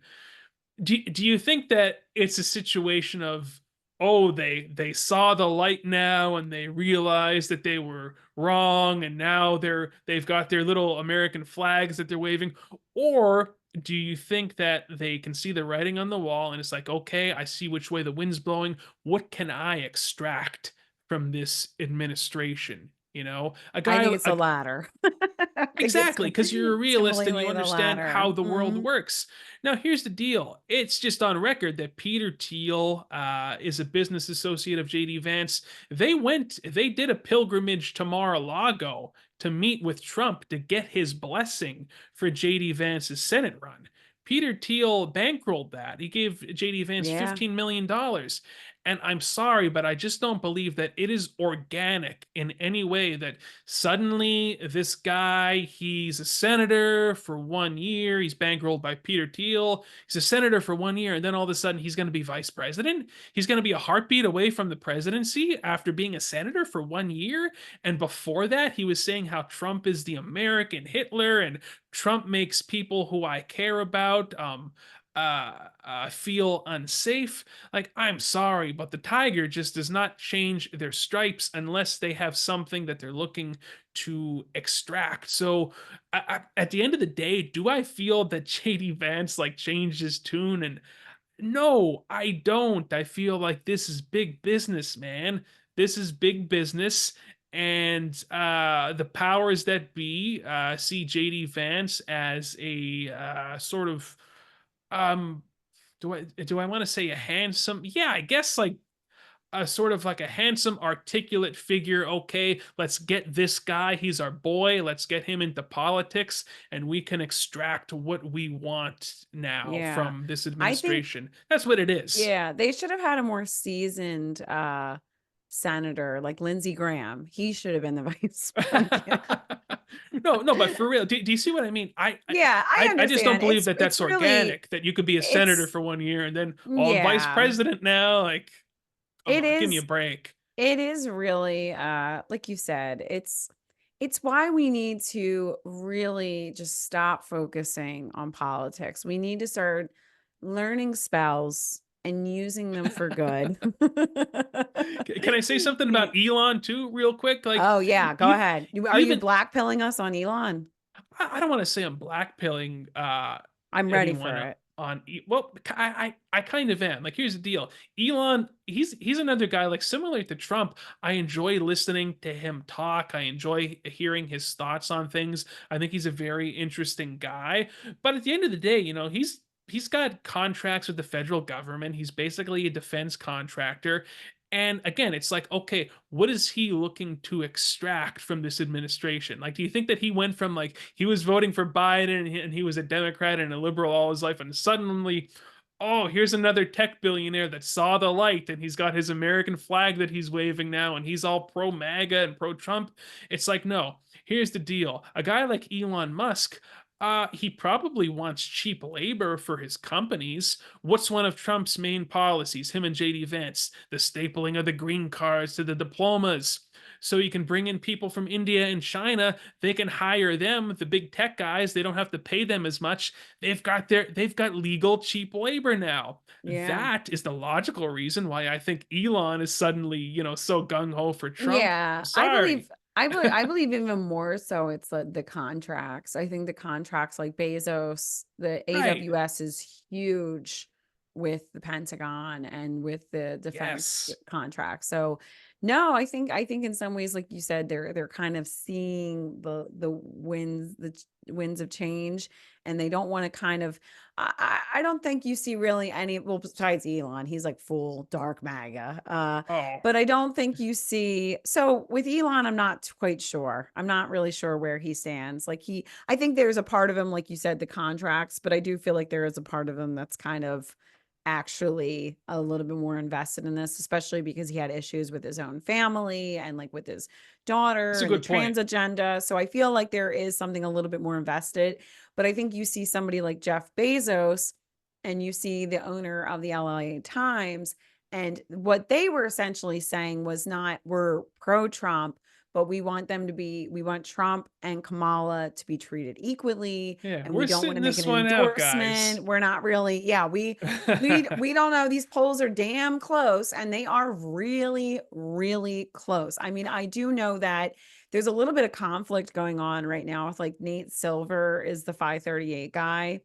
Do you think that it's a situation of, oh, they saw the light now and they realized that they were wrong and now they've got their little American flags that they're waving? Or do you think that they can see the writing on the wall and it's like, okay, I see which way the wind's blowing. What can I extract from this administration? A I think guy, it's the latter. I think it's exactly, because you're a realist and you completely the understand how latter. the world Mhm. works. Now, here's the deal. It's just on record that Peter Thiel is a business associate of JD Vance. They did a pilgrimage to Mar-a-Lago to meet with Trump to get his blessing for JD Vance's Senate run. Peter Thiel bankrolled that. He gave JD Vance Yeah. $15 million. And I'm sorry, but I just don't believe that it is organic in any way that suddenly this guy, he's a senator for 1 year. He's bankrolled by Peter Thiel. He's a senator for 1 year. And then all of a sudden he's going to be vice president. He's going to be a heartbeat away from the presidency after being a senator for 1 year. And before that, he was saying how Trump is the American Hitler and Trump makes people who I care about feel unsafe. Like, I'm sorry, but the tiger just does not change their stripes unless they have something that they're looking to extract. So, at the end of the day, do I feel that JD Vance like changed his tune? And no, I don't. I feel like this is big business, man. This is big business. And the powers that be see JD Vance as a sort of um do I want to say a handsome? Yeah, I guess like a sort of like a handsome, articulate figure. Okay, let's get this guy. He's our boy. Let's get him into politics, and we can extract what we want now Yeah. from this I think administration. That's what it is. yeah, they should have had a more seasoned, senator, like Lindsey Graham. He should have been the vice president. No, no, but for real, do you see what I mean? Yeah, I I just don't understand. believe that It's that's really organic, that you could be a senator it's for 1 year and then, "Oh, I'm vice yeah. president now," like, come It on, give me a is break. it is really like you said, it's why we need to really just stop focusing on politics. We need to start learning spells and using them for good. Can I say something about Elon too real quick? Like, Oh yeah, go even ahead. Are you even blackpilling us on Elon? I don't wanna say I'm blackpilling, I'm ready anyone for it. on well, I kind of am. Like, here's the deal. Elon, he's another guy, like, similar to Trump. I enjoy listening to him talk. I enjoy hearing his thoughts on things. I think he's a very interesting guy. But at the end of the day, he's got contracts with the federal government. He's basically a defense contractor. And again, it's like, okay, what is he looking to extract from this administration? Like, do you think that he went from like he was voting for Biden and he was a Democrat and a liberal all his life, and suddenly, oh, here's another tech billionaire that saw the light and he's got his American flag that he's waving now and he's all pro MAGA and pro Trump? It's like, no, here's the deal. A guy like Elon Musk, he probably wants cheap labor for his companies. What's one of Trump's main policies? Him and JD Vance, the stapling of the green cards to the diplomas. So you can bring in people from India and China. They can hire them, the big tech guys. They don't have to pay them as much. They've got legal cheap labor now. Yeah. That is the logical reason why I think Elon is suddenly, so gung ho for Trump. I'm Yeah, sorry. I believe even more so it's the contracts. I think the contracts like Bezos, the Right. AWS is huge with the Pentagon and with the defense Yes. contract. So no, I think in some ways, like you said, they're kind of seeing the winds of change, and they don't want to kind of I don't think you see really any, well, besides Elon, he's like full dark MAGA. Oh. But I don't think you see, so with Elon, I'm not quite sure. I'm not really sure where he stands. Like I think there's a part of him, like you said, the contracts, but I do feel like there is a part of him that's kind of actually a little bit more invested in this, especially because he had issues with his own family and like with his That's daughter a and the good point. trans agenda. So I feel like there is something a little bit more invested. But I think you see somebody like Jeff Bezos and you see the owner of the LA Times, and what they were essentially saying was not, we're pro Trump, but we want Trump and Kamala to be treated equally. Yeah, And we we're don't want to sitting make an this one out, guys. endorsement. We're not really, yeah, we don't know. These polls are damn close, and they are really, really close. I mean, I do know that there's a little bit of conflict going on right now with like Nate Silver is the 538 guy.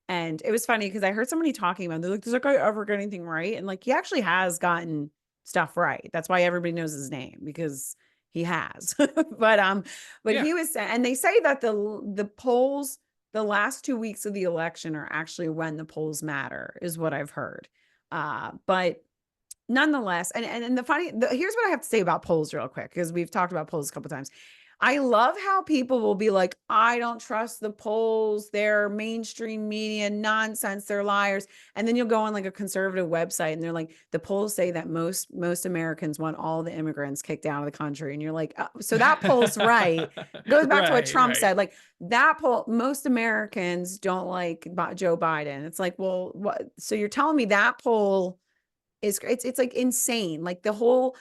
And it was funny because I heard somebody talking about, they're like, does that guy ever get anything right? And like, he actually has gotten stuff right. That's why everybody knows his name, because he has. But Yeah. he was, and they say that the polls, the last 2 weeks of the election are actually when the polls matter, is what I've heard. But nonetheless, and here's what I have to say about polls real quick, because we've talked about polls a couple times. I love how people will be like, I don't trust the polls. They're mainstream media nonsense. They're liars. And then you'll go on like a conservative website and they're like, the polls say that most Americans want all the immigrants kicked out of the country. And you're like, oh, so that poll's right. It goes back to what Right, Trump right. said. Like that poll, most Americans don't like Joe Biden. It's like, well, what? So you're telling me that poll it's like insane. Like the whole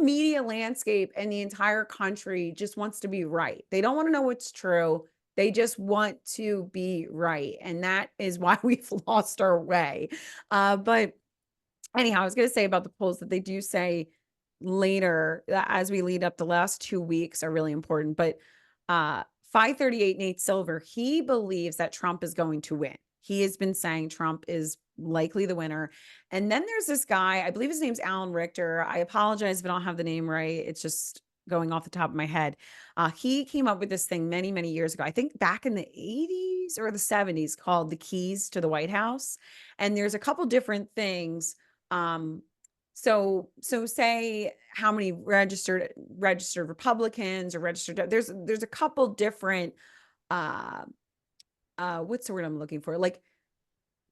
media landscape and the entire country just wants to be right. They don't want to know what's true. They just want to be right. And that is why we've lost our way. But anyhow, I was going to say about the polls that they do say later, as we lead up, the last 2 weeks are really important. But 538 Nate Silver, he believes that Trump is going to win. He has been saying Trump is likely the winner. And then there's this guy, I believe his name's Alan Richter. I apologize if I don't have the name right. It's just going off the top of my head. He came up with this thing many, many years ago. I think back in the 80s or the 70s, called the Keys to the White House. And there's a couple different things. So say how many registered Republicans or registered, there's a couple different what's the word I'm looking for? Like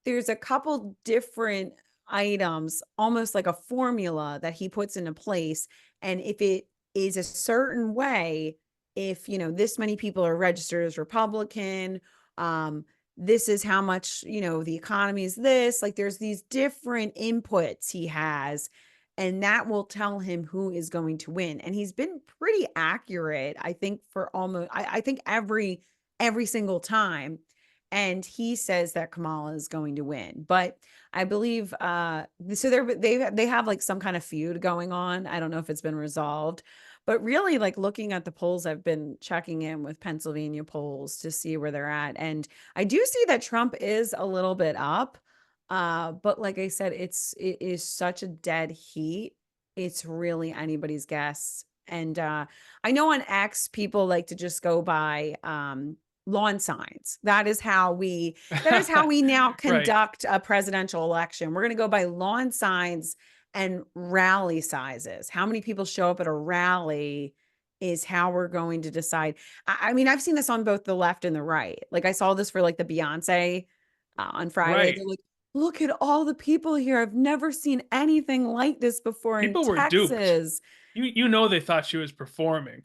there's a couple different items, almost like a formula that he puts into place. And if it is a certain way, if, this many people are registered as Republican, um, this is how much, the economy is this, like there's these different inputs he has, and that will tell him who is going to win. And he's been pretty accurate, I think, for almost, I think every single time. And he says that Kamala is going to win. But I believe so they have like some kind of feud going on. I don't know if it's been resolved. But really, like looking at the polls, I've been checking in with Pennsylvania polls to see where they're at. And I do see that Trump is a little bit up. But like I said, it is such a dead heat. It's really anybody's guess. And I know on X, people like to just go by lawn signs. That is how we now Right. conduct a presidential election. We're going to go by lawn signs and rally sizes. How many people show up at a rally is how we're going to decide. I mean, I've seen this on both the left and the right. Like I saw this for like the Beyonce on Friday. Right. They're like, look at all the people here. I've never seen anything like this before in People were duped. Texas. You know they thought she was performing.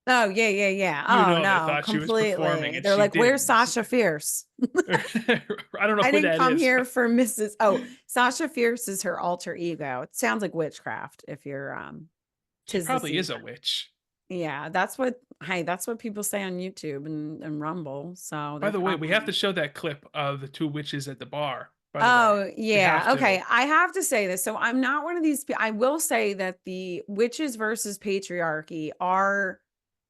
Oh, yeah, yeah, yeah. You Oh, know they no, thought she was performing, completely. and They're she like, where's didn't. Sasha Fierce? I don't know I who didn't that come is. here for Mrs. Oh, Sasha Fierce is her alter ego. It sounds like witchcraft if you're She 'tis the probably is a season. witch. Yeah, that's what people say on YouTube and Rumble. So By they're the way, we have to probably. show that clip of the two witches at the bar, by the way. Oh, We have yeah. to. Okay. I have to say this. So I'm not one of these I will say that the witches versus patriarchy are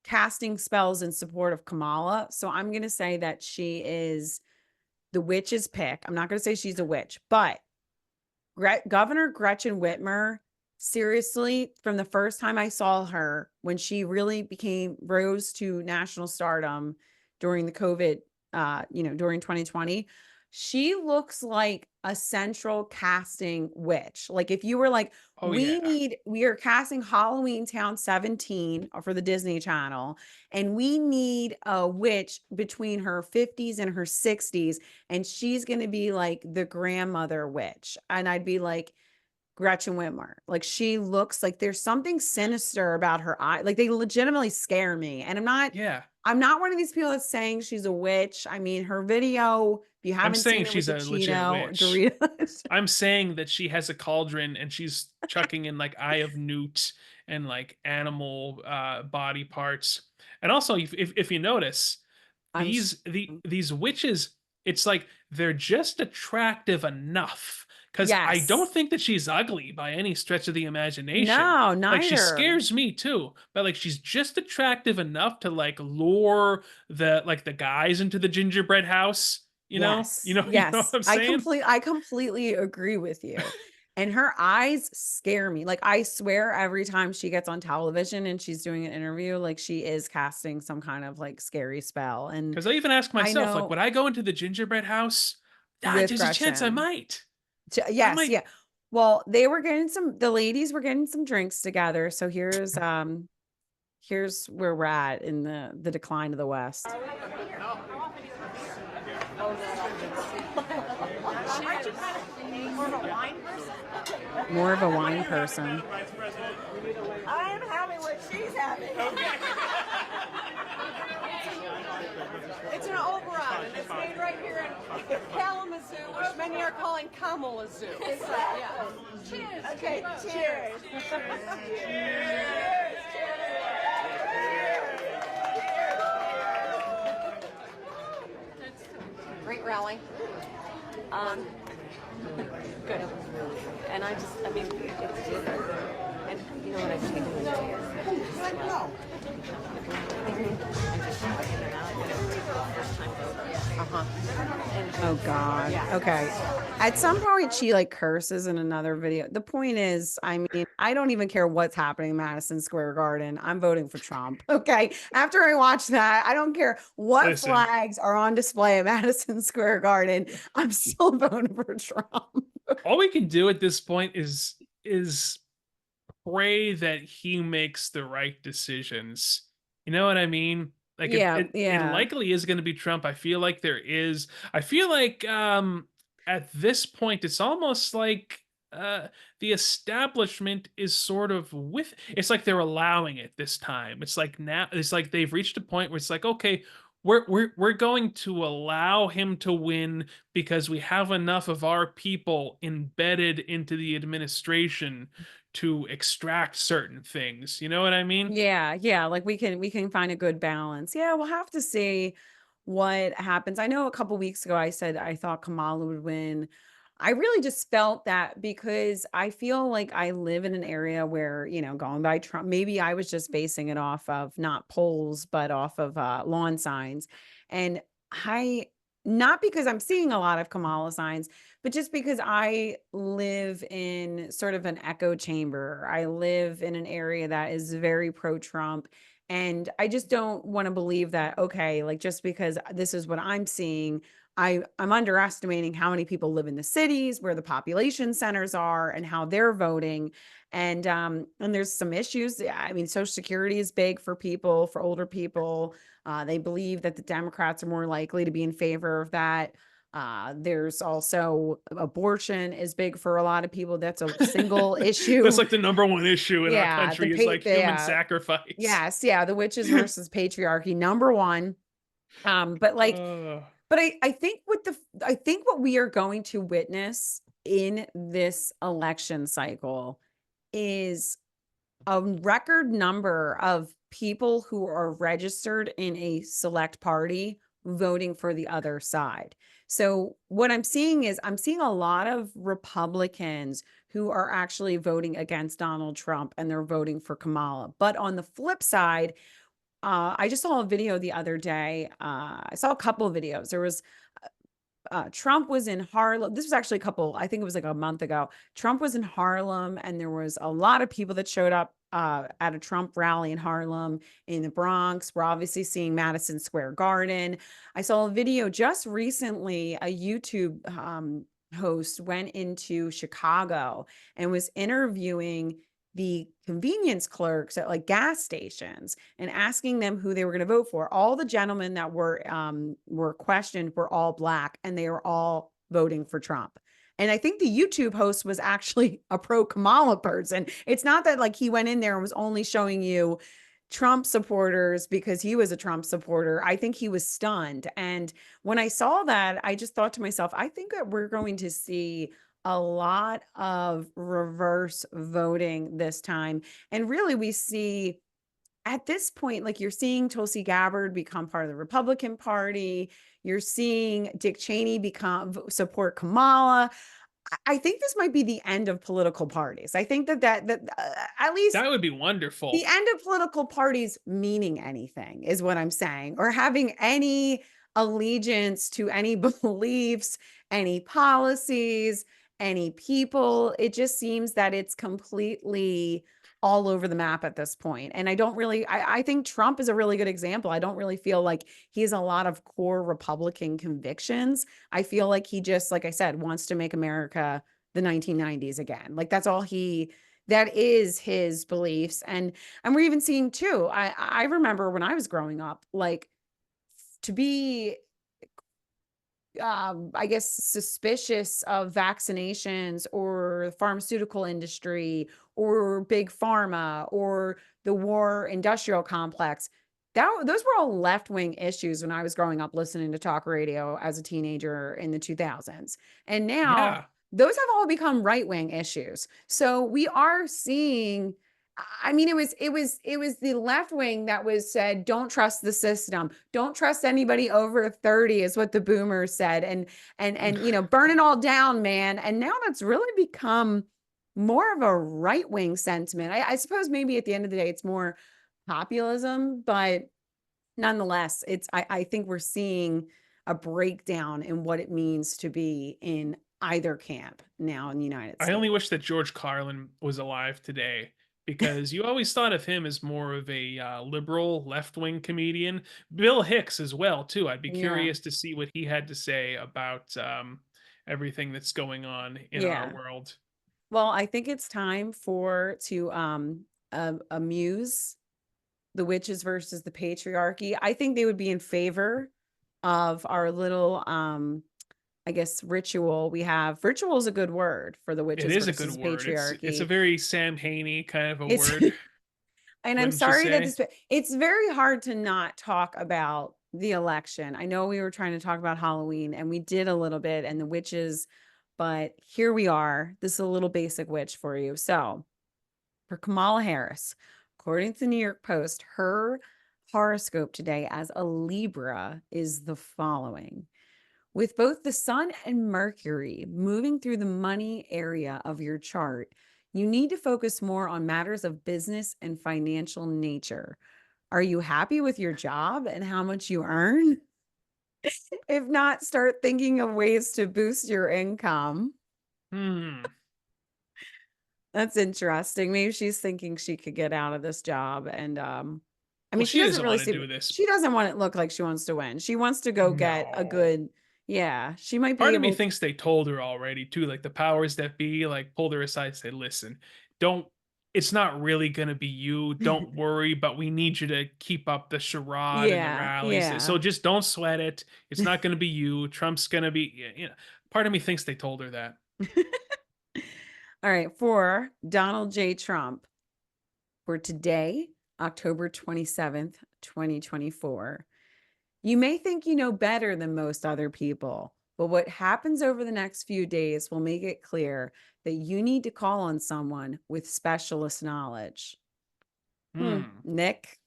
casting spells in support of Kamala. So I'm going to say that she is the witch's pick. I'm not going to say she's a witch, but Governor Gretchen Whitmer, seriously, from the first time I saw her, when she really rose to national stardom during the COVID, during 2020, she looks like a central casting witch. Like if you were like, Oh yeah. we are casting Halloween Town 17 for the Disney Channel, and we need a witch between her 50s and her 60s, and she's going to be like the grandmother witch. And I'd be like, Gretchen Whitmer. Like she looks like there's something sinister about her eye. Like they legitimately scare me. And Yeah. I'm not one of these people that's saying she's a witch. I mean, her video, if you I'm haven't saying seen it with she's the a legit Cheeto witch. Doritos. I'm saying that she has a cauldron and she's chucking in like eye of newt and like animal body parts. And also if you notice, I'm these witches, it's like they're just attractive enough, because I don't yes. think that she's ugly by any stretch of the imagination. No, Like she neither. scares me too, but like she's just attractive enough to like lure the guys into the gingerbread house. Yes. You know what Yes. I'm saying? I completely agree with you. And her eyes scare me. Like I swear every time she gets on television and she's doing an interview, like she is casting some kind of like scary spell. And Because I even ask I myself, like, know would I go into the gingerbread house? Ah, with there's a chance I Gretchen. might. I Yes, might. yeah. Well, the ladies were getting some drinks together. So here's where we're at in the decline of the West. Aren't you kind of more of a wine person? More of a wine person. I am having what she's having. It's an Oberon, and it's made right here in Kalamazoo, which many are calling Kamalazoo. Yeah. Cheers. Okay, cheers. Great rally. Good. And I mean, it's and you know what I've taken away is Oh God. Okay. At some point she like curses in another video. The point is, I mean, I don't even care what's happening in Madison Square Garden. I'm voting for Trump. Okay. After I watch that, I don't care what Listen, flags are on display at Madison Square Garden. I'm still voting for Trump. all we can do at this point is pray that he makes the right decisions. You know what I mean? Like Yeah, it yeah. likely is going to be Trump. I feel like at this point it's almost like the establishment is sort of it's like they're allowing it this time. It's like now it's like they've reached a point where it's like, okay, we're going to allow him to win because we have enough of our people embedded into the administration to extract certain things. You know what I mean? Yeah, yeah, like we can find a good balance. Yeah, we'll have to see what happens. I know a couple weeks ago I said I thought Kamala would win. I really just felt that because I feel like I live in an area where, going by Trump, maybe I was just basing it off of not polls, but off of lawn signs. And I, not because I'm seeing a lot of Kamala signs, but just because I live in sort of an echo chamber. I live in an area that is very pro-Trump. And I just don't want to believe that, okay, like just because this is what I'm seeing, I'm underestimating how many people live in the cities where the population centers are and how they're voting. And there's some issues. Yeah, I mean, Social Security is big for people, for older people. They believe that the Democrats are more likely to be in favor of that. There's also abortion is big for a lot of people. That's a single That's issue. like the number one issue in our Yeah, country is like human yeah, sacrifice. yes, yeah, the witches versus patriarchy, number one. But like, Uh, but I think I think what we are going to witness in this election cycle is a record number of people who are registered in a select party voting for the other side. So what I'm seeing is I'm seeing a lot of Republicans who are actually voting against Donald Trump and they're voting for Kamala. But on the flip side, I just saw a video the other day. I saw a couple of videos. There was Trump was in Harlem. This was actually I think it was like a month ago. Trump was in Harlem, and there was a lot of people that showed up at a Trump rally in Harlem, in the Bronx. We're obviously seeing Madison Square Garden. I saw a video just recently, a YouTube host went into Chicago and was interviewing the convenience clerks at like gas stations and asking them who they were going to vote for. All the gentlemen that were questioned were all Black, and they were all voting for Trump. And I think the YouTube host was actually a pro Kamala person. It's not that like he went in there and was only showing you Trump supporters because he was a Trump supporter. I think he was stunned. And when I saw that, I just thought to myself, I think that we're going to see a lot of reverse voting this time. And really, we see at this point, like you're seeing Tulsi Gabbard become part of the Republican Party. You're seeing Dick Cheney support Kamala. I think this might be the end of political parties. I think that at least that would be the wonderful. end of political parties meaning anything is what I'm saying, or having any allegiance to any beliefs, any policies, any people. It just seems that it's completely all over the map at this point. And I think Trump is a really good example. I don't really feel like he has a lot of core Republican convictions. I feel like he just, like I said, wants to make America the 1990s again. Like that is his beliefs. And we're even seeing too, I remember when I was growing up, like to be I guess suspicious of vaccinations or the pharmaceutical industry or big pharma or the war industrial complex. Those were all left-wing issues when I was growing up listening to talk radio as a teenager in the 2000s. And now Yeah. those have all become right-wing issues. So we are seeing, I mean, it was the left wing that was said, don't trust the system. Don't trust anybody over 30 is what the boomers said. And burn it all down, man. And now that's really become more of a right wing sentiment. I suppose maybe at the end of the day, it's more populism, but nonetheless, I think we're seeing a breakdown in what it means to be in either camp now in the United I States. only wish that George Carlin was alive today because you always thought of him as more of a liberal left-wing comedian. Bill Hicks as well too. I'd be Yeah. curious to see what he had to say about everything that's going on in our Yeah. world. Well, I think it's time to amuse the witches versus the patriarchy. I think they would be in favor of our little I guess, ritual, we have ritual is a good word for the It witches is a good versus word. It's a patriarchy. very Sam Haney kind of a It's word, and I'm wouldn't you sorry that say? this, it's very hard to not talk about the election. I know we were trying to talk about Halloween and we did a little bit and the witches, but here we are. This is a little basic witch for you. So for Kamala Harris, according to the New York Post, her horoscope today as a Libra is the following. With both the sun and Mercury moving through the money area of your chart, you need to focus more on matters of business and financial nature. Are you happy with your job and how much you earn? If not, start thinking of ways to boost your income. Hmm. That's interesting. Maybe she's thinking she could get out of this job. And I Well, mean, she she doesn't doesn't really want to seem, do this. she doesn't want it look like she wants to win. She wants to go get a No. good, yeah, she might be Part of me able to, thinks they told her already too, like the powers that be, like pulled her aside and said, "Listen, don't. It's not really gonna be you. Don't worry, but we need you to keep up the charade and the yeah, rallies. yeah. So just don't sweat it. It's not gonna be you. Trump's gonna be, you know." Part of me thinks they told her that. All right, for Donald J. Trump, for today, October 27th, 2024. You may think you know better than most other people, but what happens over the next few days will make it clear that you need to call on someone with specialist knowledge. Hmm. Nick,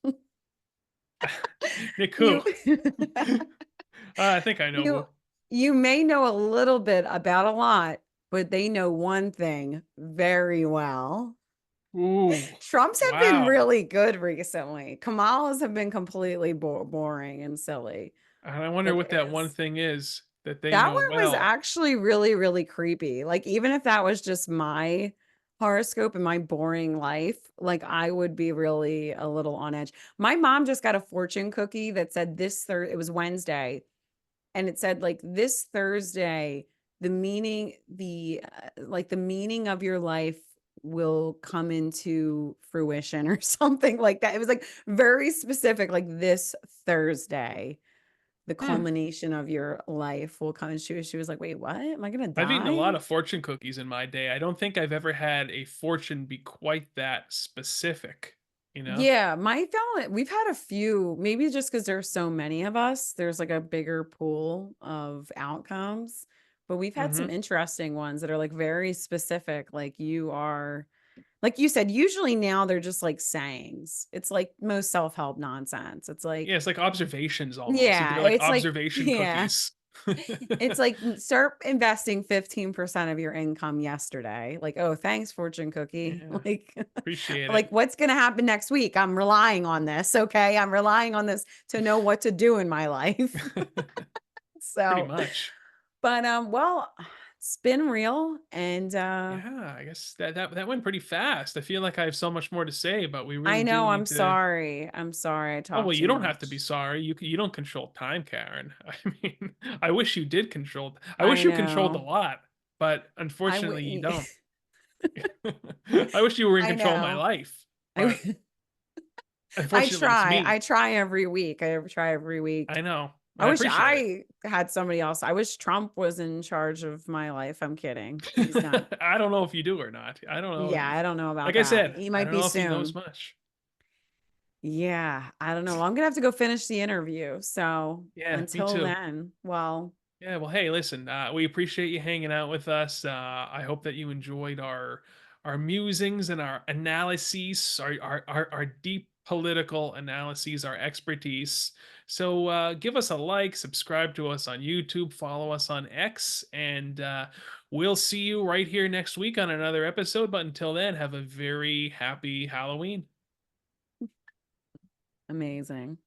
Nick who? you I think I know you who. you may know a little bit about a lot, but they know one thing very well. Ooh. Trump's have been Wow. really good recently. Kamala's have been completely boring and silly. And I wonder But what that one this, thing is that they that know one was well. actually really, really creepy. Like, even if that was just my horoscope and my boring life, like I would be really a little on edge. My mom just got a fortune cookie that said this Thursday, it was Wednesday, and it said like this Thursday, the meaning, the meaning of your life will come into fruition or something like that. It was like very specific, like this Thursday, the Hmm. culmination of your life will come. And she was like, wait, what? Am I gonna I've eaten a die? lot of fortune cookies in my day. I don't think I've ever had a fortune be quite that specific, you know? Yeah, my family, we've had a few, maybe just because there's so many of us, there's like a bigger pool of outcomes. But we've had some Mhm. interesting ones that are like very specific. Like you are, like you said, usually now they're just like sayings. It's like most self-help nonsense. It's Yeah, like, it's like observations almost. yeah, They're like it's like, observation yeah. cookies. It's like start investing 15% of your income yesterday. Like, oh, thanks, fortune cookie. Yeah, Like, appreciate it. like what's going to happen next week? I'm relying on this. Okay. I'm relying on this to know what to do in my life. Pretty So, much. but well, it's been real and Yeah, I guess that went pretty fast. I feel like I have so much more to say, but we I really do know need I'm to. sorry. I'm sorry I Oh, well, talked you too don't have to be much. sorry. You don't control time, Karen. I mean, I wish you did control. I I wish you controlled a know. lot, but I unfortunately, you w- don't. I wish you were in I control of my know. life, but I unfortunately, it's I me. try every week. I try every I week. know. I I wish appreciate it. I had somebody else. I wish Trump was in charge of my life. I'm kidding. He's not. I don't know if you do or not. I don't know. Yeah, I don't know about Like I that. said, He I might don't be know if he knows soon. much. Yeah, I don't know. Well, I'm gonna have to go finish the interview. So Yeah, me until too. then, well, Yeah, well, hey, listen, we appreciate you hanging out with us. I hope that you enjoyed our musings and our analyses, our deep political analyses, our expertise. So give us a like, subscribe to us on YouTube, follow us on X, and we'll see you right here next week on another episode. But until then, have a very happy Halloween. amazing.